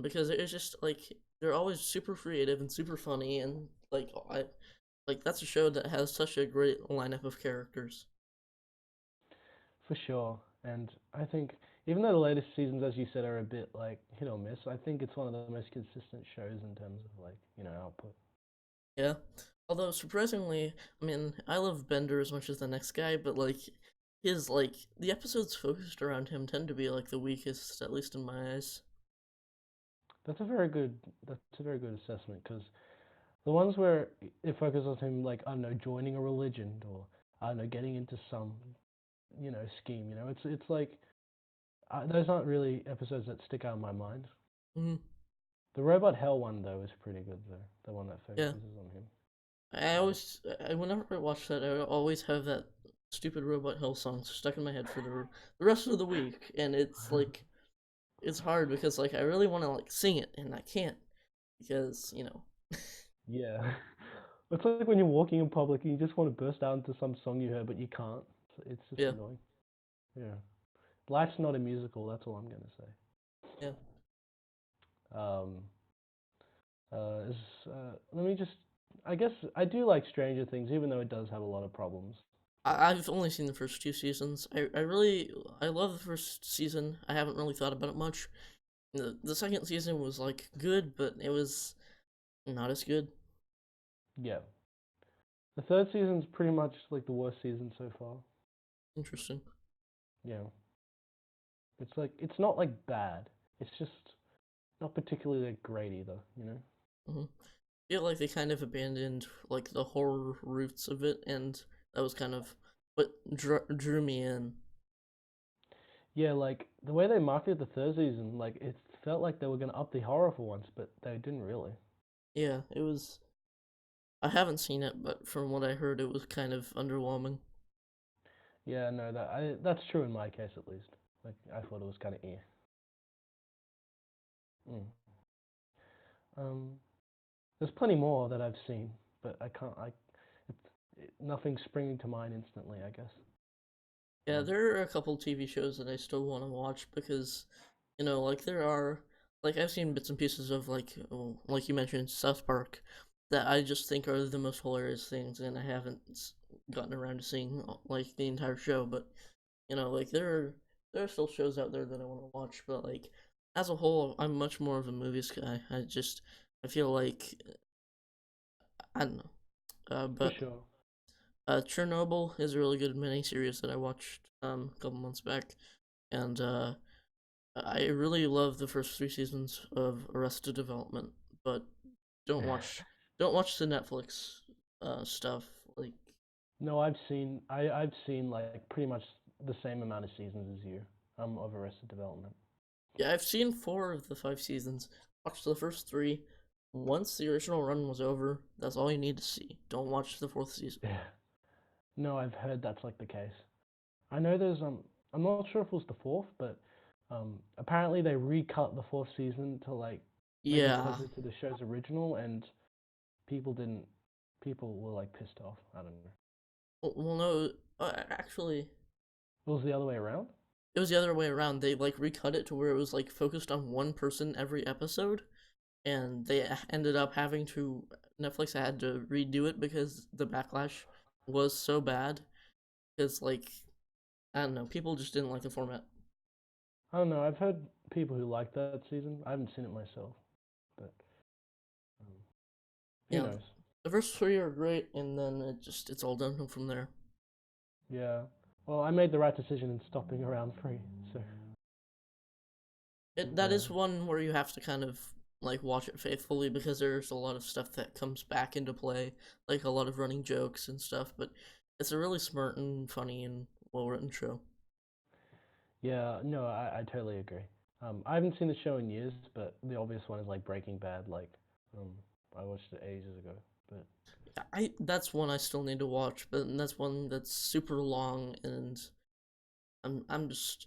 Because it's just like they're always super creative and super funny and I like that's a show that has such a great lineup of characters. For sure. And I think even though the latest seasons, as you said, are a bit like hit or miss, I think it's one of the most consistent shows in terms of like, output. Yeah. Although surprisingly, I mean, I love Bender as much as the next guy, but like his like the episodes focused around him tend to be like the weakest, at least in my eyes. That's a very good that's a very good assessment because the ones where it focuses on him like I don't know joining a religion or I don't know getting into some scheme, it's like those aren't really episodes that stick out in my mind. Mm, The Robot Hell one though is pretty good though. The one that yeah. focuses on him. I Um, always, whenever I watch that, I always have that stupid Robot Hell song stuck in my head for the rest of the week, and it's like it's hard because like I really want to like sing it and I can't because yeah. It's like when you're walking in public and you just want to burst out into some song you heard, but you can't. It's just yeah, annoying. Yeah. Life's not a musical, that's all I'm going to say. yeah. Um, let me just. I guess I do like Stranger Things, even though it does have a lot of problems. I've only seen the first two seasons. I love the first season. I haven't really thought about it much. The second season was like good, but it was not as good. Yeah. The third season's pretty much like the worst season so far. Interesting. Yeah. It's like, it's not like bad. It's just not particularly like great either, you know? Hmm. Feel like they kind of abandoned like the horror roots of it, and that was kind of what drew me in. Yeah, like the way they marketed the third season, like it felt like they were gonna up the horror for once, but they didn't really. Yeah, it was. I haven't seen it, but from what I heard, it was kind of underwhelming. Yeah, no, that's true in my case at least. Like I thought it was kind of eh. Mm. Um, there's plenty more that I've seen, but I can't. Nothing's springing to mind instantly. I guess. Yeah, Um, there are a couple TV shows that I still want to watch because, like there are, like I've seen bits and pieces of like you mentioned South Park, that I just think are the most hilarious things, and I haven't gotten around to seeing like the entire show. But like there are still shows out there that I want to watch, but like as a whole, I'm much more of a movies guy. I feel like I don't know, for but sure. Chernobyl is a really good miniseries that I watched a couple months back, and I really love the first 3 seasons of Arrested Development, but don't watch don't watch the Netflix stuff. Like, No, I've seen like pretty much the same amount of seasons as you of Arrested Development. yeah, I've seen 4 of the 5 seasons. Watched the first 3. Once the original run was over, that's all you need to see. Don't watch the fourth season. Yeah. No, I've heard that's like the case. I know there's I'm not sure if it was the fourth, but apparently they recut the fourth season to like make it Yeah. closer to the show's original, and people didn't. People were like pissed off. I don't know. Well, no, actually, It was the other way around. it was the other way around. They like recut it to where it was like focused on one person every episode, and they ended up having to Netflix had to redo it because the backlash was so bad. Because like I don't know, people just didn't like the format. I don't know. I've heard people who like that season. I haven't seen it myself, but um, who Yeah, knows? the first 3 are great, and then it's all downhill from there. Yeah. Well, I made the right decision in stopping around three. So That yeah. is one where you have to kind of like watch it faithfully because there's a lot of stuff that comes back into play, like a lot of running jokes and stuff. But it's a really smart and funny and well written show. Yeah, no, I totally agree. I haven't seen the show in years, but the obvious one is like Breaking Bad. Like, um, I watched it ages ago. But I That's one I still need to watch, but that's one that's super long, and I'm just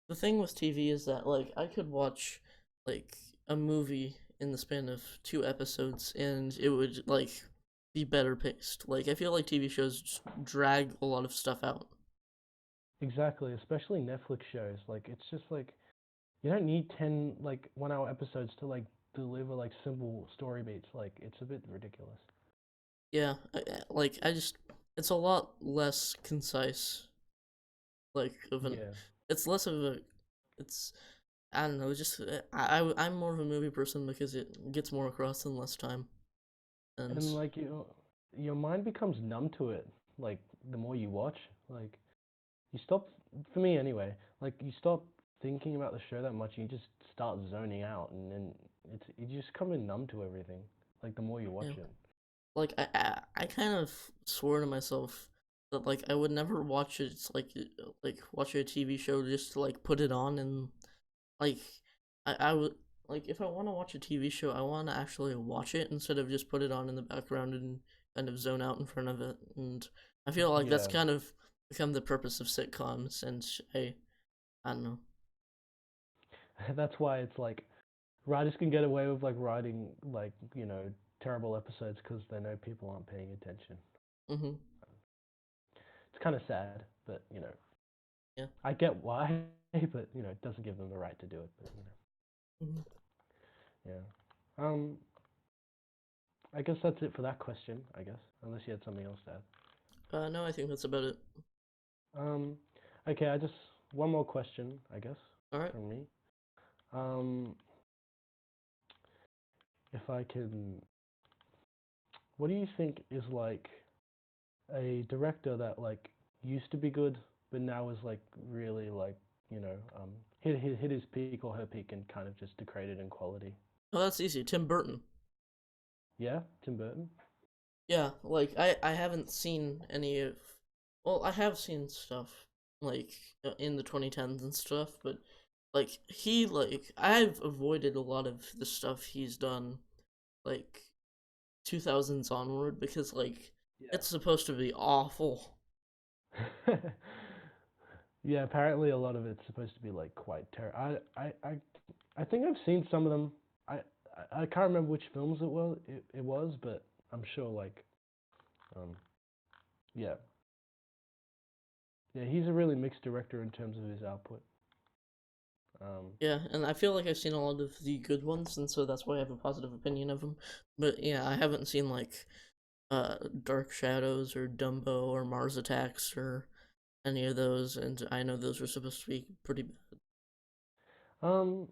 the thing with TV is that like I could watch like a movie in the span of 2 episodes and it would like be better paced. Like I feel like TV shows just drag a lot of stuff out. exactly, especially Netflix shows. Like, it's just like you don't need 10 like 1 hour episodes to like deliver like simple story beats. Like, it's a bit ridiculous. Yeah, like I just it's a lot less concise. Like of an, Yeah. it's less of a, it's I don't know. It's just I'm more of a movie person because it gets more across in less time. And And like your mind becomes numb to it. Like the more you watch, like you stop. For me anyway, like you stop thinking about the show that much. And you just start zoning out, and then you just come in numb to everything. Like the more you watch yeah, it. like I kind of swore to myself that like I would never watch it. It's like watch a TV show just to like put it on and like I would like if I want to watch a TV show, I want to actually watch it instead of just put it on in the background and kind of zone out in front of it. And I feel like that's Yeah, kind of become the purpose of sitcoms. And I don't know. that's why it's like writers can get away with like writing like terrible episodes because they know people aren't paying attention. Mhm. It's kind of sad, but Yeah. I get why, but it doesn't give them the right to do it. But Mhm. yeah. I guess that's it for that question. I guess unless you had something else to add. No, I think that's about it. Um, okay, I just one more question, I guess, All right. from me. Um, if I can, what do you think is like a director that like used to be good, but now is like really like hit his peak or her peak and kind of just degraded in quality? Oh, that's easy. Tim Burton. Yeah, Tim Burton. Yeah, like I haven't seen any of. Well, I have seen stuff like in the 2010s and stuff, but like I've avoided a lot of the stuff he's done like 2000s onward because like Yeah. it's supposed to be awful. Yeah, apparently a lot of it's supposed to be like quite terrible. I think I've seen some of them. I can't remember which films it was, but I'm sure like um yeah. Yeah, he's a really mixed director in terms of his output. Um Yeah, and I feel like I've seen a lot of the good ones, and so that's why I have a positive opinion of him. But yeah, I haven't seen like Dark Shadows or Dumbo or Mars Attacks or any of those, and I know those were supposed to be pretty bad. um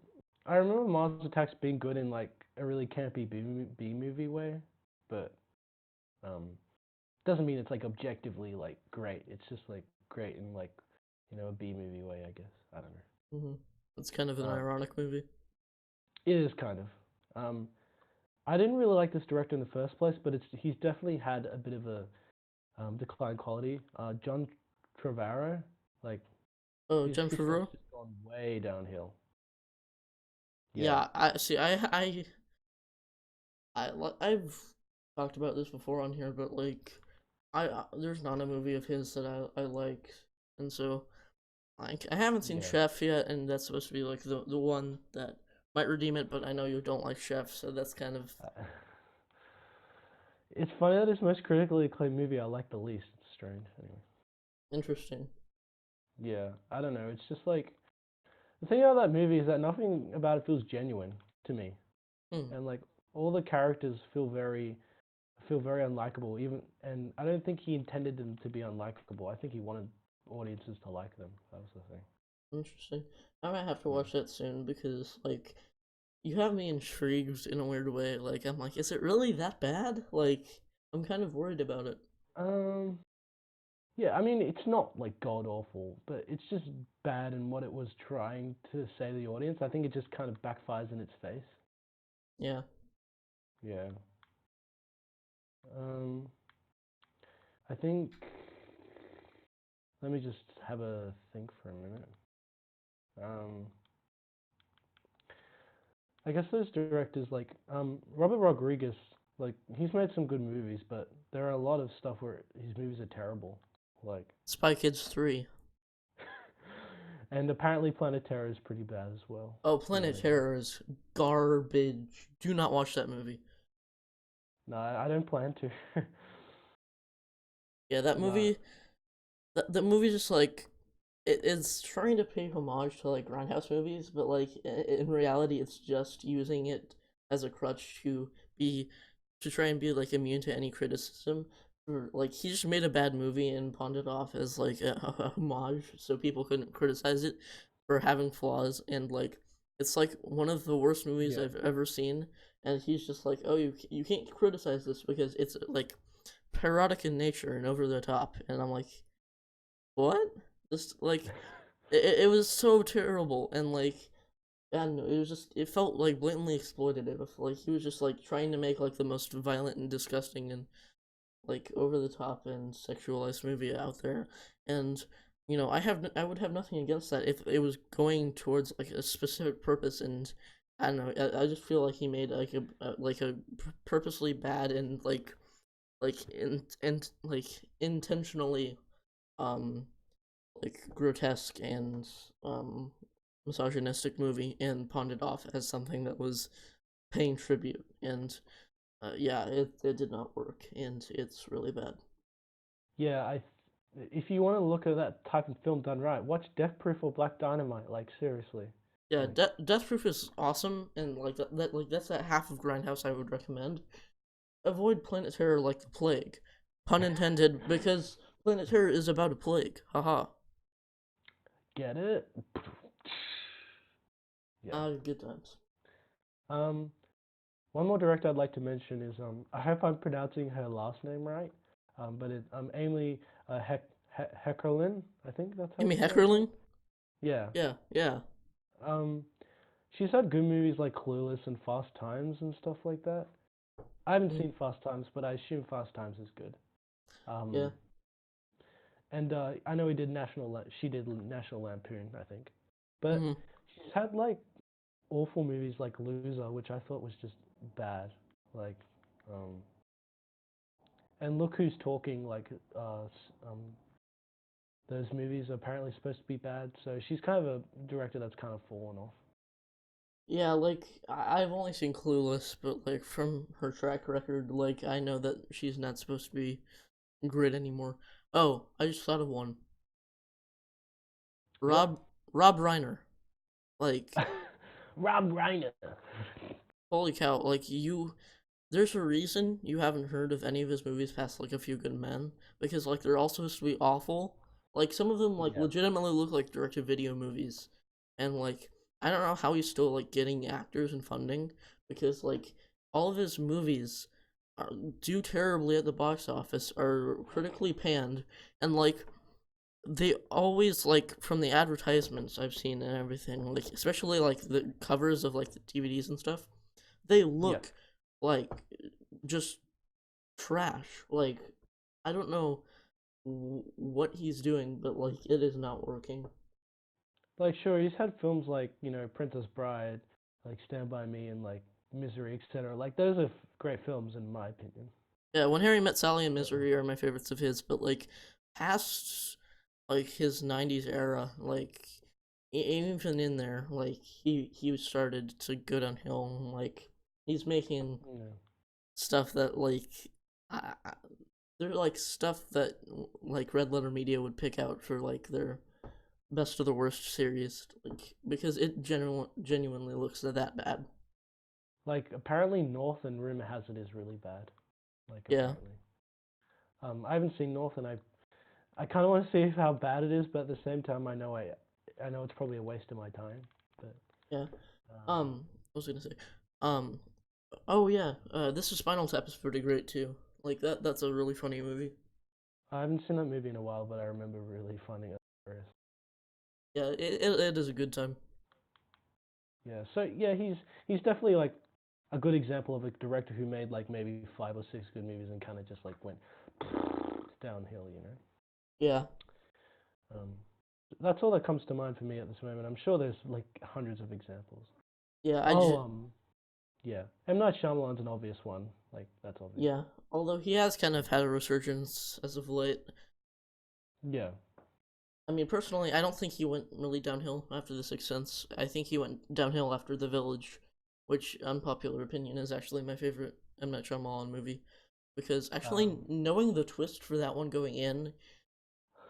I remember Mars Attacks being good in like a really campy B movie way, but um doesn't mean it's like objectively like great. It's just like great in like a B movie way, I guess. I don't know. Mm-hmm. It's kind of an Um, ironic movie. it is kind of. I didn't really like this director in the first place, but he's definitely had a bit of a decline quality. John Trevorrow, like Oh, his Jennifer stuff's Rue? just gone way downhill. Yeah, Yeah, I see. I've talked about this before on here, but like, there's not a movie of his that I like, and so like I haven't seen yeah. Chef yet, and that's supposed to be like the one that might redeem it. But I know you don't like Chef, so that's kind of It's funny that his most critically acclaimed movie I like the least. It's strange. Anyway, interesting. yeah, I don't know. It's just like the thing about that movie is that nothing about it feels genuine to me, Hmm. and like all the characters feel very unlikable. Even and I don't think he intended them to be unlikable. I think he wanted audiences to like them. That was the thing. Interesting. I might have to Yeah. watch that soon because like you have me intrigued in a weird way. Like I'm like, is it really that bad? Like I'm kind of worried about it. Um. Yeah, I mean, it's not like god awful, but it's just bad in what it was trying to say to the audience. I think it just kind of backfires in its face. Yeah. Yeah. Um, I think. Let me just have a think for a minute. Um, I guess those directors like Robert Rodriguez, like he's made some good movies, but there are a lot of stuff where his movies are terrible. Like, Spy Kids 3. and apparently Planet Terror is pretty bad as well, Oh, from what Planet I hear. Terror is garbage. Do not watch that movie. No, I don't plan to. Yeah, that Nah. movie. That movie just like it's trying to pay homage to like grindhouse movies, but like in reality, it's just using it as a crutch be to try and be like immune to any criticism. Or, like he just made a bad movie and pawned it off as like a homage, so people couldn't criticize it for having flaws. And like it's like one of the worst movies Yeah. I've ever seen. And he's just like, oh, you can't criticize this because it's like parodic in nature and over the top. And I'm like, what? This like it was so terrible and like I don't know, it was just it felt like blatantly exploitative. Like he was just like trying to make like the most violent and disgusting and like over the top and sexualized movie out there. And I would have nothing against that if it was going towards like a specific purpose. And I don't know, I just feel like he made like a purposely bad and like intentionally um like grotesque and misogynistic movie and pawned it off as something that was paying tribute. And yeah, it did not work, and it's really bad. Yeah, if you want to look at that type of film done right, watch Death Proof or Black Dynamite. Like seriously, Yeah, like Death Proof is awesome, and like that's that half of Grindhouse I would recommend. Avoid Planet Terror like the plague, pun intended, because Planet Terror is about a plague. Haha. get it? Yeah. Good times. Um, one more director I'd like to mention is I hope I'm pronouncing her last name right. But it's Amy Heckerlin. I think that's how you Amy pronounce it. Heckerling. Yeah. Yeah, yeah. Um, she's had good movies like Clueless and Fast Times and stuff like that. I haven't Mm, seen Fast Times, but I assume Fast Times is good. yeah. Um, and I know she did National Lampoon, I think. But Hmm. she's had like awful movies like Loser, which I thought was just bad. Like, um, and Look Who's Talking, like, those movies are apparently supposed to be bad. So she's kind of a director that's kind of fallen off. Yeah, like I've only seen Clueless, but like from her track record, like I know that she's not supposed to be great anymore. Oh, I just thought of one. Yep. Rob Reiner. Like, Rob Reiner. holy cow, like there's a reason you haven't heard of any of his movies past like A Few Good Men, because like they're all supposed to be awful. Like some of them like Yeah. legitimately look like direct to video movies. And like I don't know how he's still like getting actors and funding because like all of his movies do terribly at the box office, are critically panned, and like they always like from the advertisements I've seen and everything, like especially like the covers of like the DVDs and stuff, they Yeah. look like just trash. Like I don't know what he's doing, but like it is not working. Like, sure, he's had films like, Princess Bride, like Stand By Me, and like Misery, etc. Like, those are great films, in my opinion. Yeah, When Harry Met Sally and But, Misery are my favorites of his, but like past like his '90s era, like even in there, like he started to go downhill. Like he's making stuff that like I, they're like stuff that like Red Letter Media would pick out for like their best of the worst series, like because it genuinely looks that bad. like, apparently North and Rumor Has It is really bad. Like, Yeah, apparently. I haven't seen North, and I kind of want to see how bad it is, but at the same time, I know it's probably a waste of my time. But yeah. um, I was gonna say, um, oh yeah, this is Spinal Tap is pretty great too. Like that's a really funny movie. I haven't seen that movie in a while, but I remember really finding it hilarious. Yeah, it is a good time. Yeah, so yeah, he's definitely like a good example of a director who made like maybe 5 or 6 good movies and kind of just like went downhill, you know. Yeah, Um, that's all that comes to mind for me at this moment. I'm sure there's like hundreds of examples. yeah. Oh, yeah, M Night Shyamalan's an obvious one. Like that's obvious. Yeah. Although he has kind of had a resurgence as of late. Yeah. I mean, personally, I don't think he went really downhill after The Sixth Sense. I think he went downhill after The Village, which, unpopular opinion, is actually my favorite M Night Shyamalan movie. Because actually, Um, knowing the twist for that one going in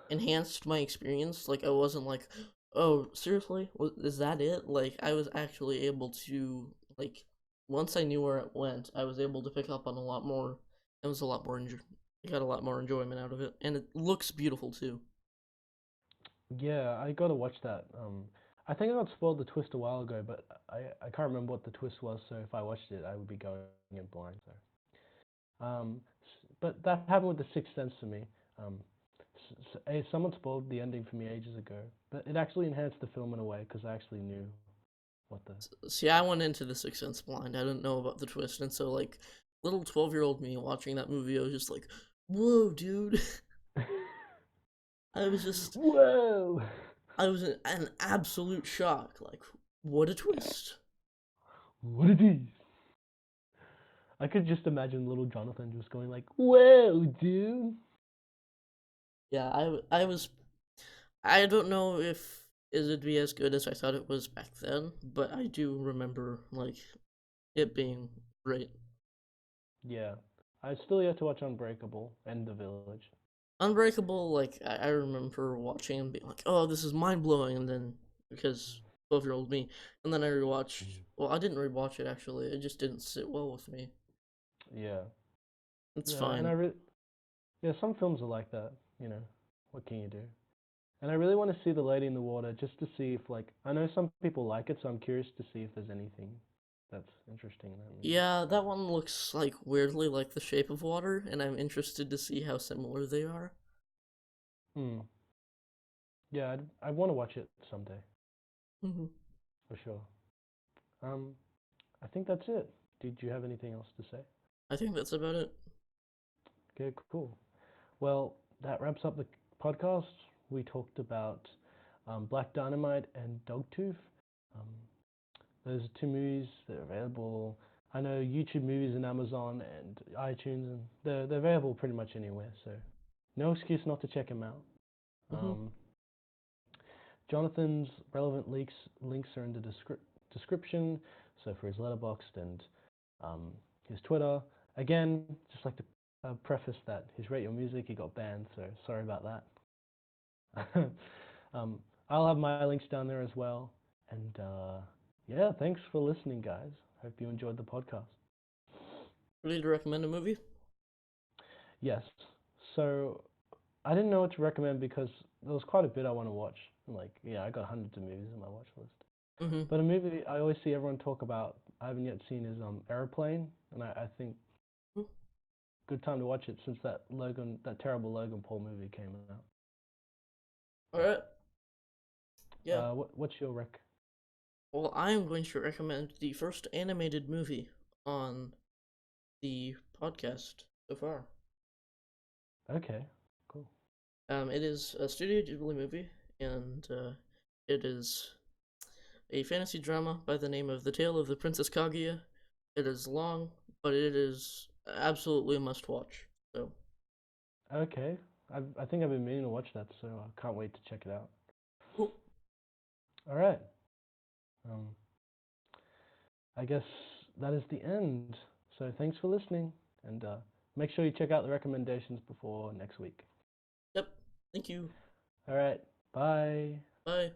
enhanced my experience. Like, I wasn't like, oh, seriously? Is that it? Like, I was actually able to, like, once I knew where it went, I was able to pick up on a lot more. It was a lot more, I got a lot more enjoyment out of it. And it looks beautiful, too. yeah, I gotta watch that. I think I got spoiled the twist a while ago, but I can't remember what the twist was. So if I watched it, I would be going in blind. So. But that happened with The Sixth Sense for me. Um, Someone spoiled the ending for me ages ago, but it actually enhanced the film in a way because I actually knew what the. See, I went into The Sixth Sense blind. I didn't know about the twist. And so, like, little 12-year-old me watching that movie, I was just like, whoa, dude. I was just, Whoa! I was in an absolute shock. Like, what a twist. What it is? I could just imagine little Jonathan just going like, "Whoa, dude!" Yeah, I was I don't know if it'd be as good as I thought it was back then, but I do remember like it being great. Yeah, I still yet to watch Unbreakable and The Village. Unbreakable, like I remember watching and being like, "Oh, this is mind blowing," and then because 12-year-old me, and then I rewatched. Well, I didn't rewatch it actually. It just didn't sit well with me. Yeah, It's yeah, and fine. yeah, some films are like that. You know, what can you do? And I really want to see The Lady in the Water just to see if like I know some people like it, so I'm curious to see if there's anything that's interesting in that movie. Yeah, that one looks like weirdly like The Shape of Water, and I'm interested to see how similar they are. Hmm. Yeah, I want to watch it someday Hmm. for sure. Um, I think that's it. Did you have anything else to say? I think that's about it. Okay, cool. Well, that wraps up the podcast. We talked about Black Dynamite and Dogtooth. Um, those are two movies that are available. I know YouTube Movies and Amazon and iTunes, and they're available pretty much anywhere. So no excuse not to check them out. Hmm. Um, Jonathan's relevant links are in the description. So for his Letterboxd and um, his Twitter. Again, just like to preface that his Rate Your Music he got banned, so sorry about that. um, I'll have my links down there as well. And yeah, thanks for listening, guys. Hope you enjoyed the podcast. Ready to recommend a movie? Yes, so I didn't know what to recommend because there was quite a bit I want to watch. Like, yeah, I got hundreds of movies on my watch list. Hmm. But a movie I always see everyone talk about, I haven't yet seen, is Airplane, and I think good time to watch it since that terrible Logan Paul movie came out. All right. Yeah. What's your rec? Well, I am going to recommend the first animated movie on the podcast so far. Okay, cool. It is a Studio Ghibli movie, and it is a fantasy drama by the name of The Tale of the Princess Kaguya. It is long, but it is absolutely a must watch. So, Okay, I think I've been meaning to watch that, so I can't wait to check it out. cool. All right. Um, I guess that is the end. So thanks for listening, and make sure you check out the recommendations before next week. Yep. Thank you. All right. Bye. Bye.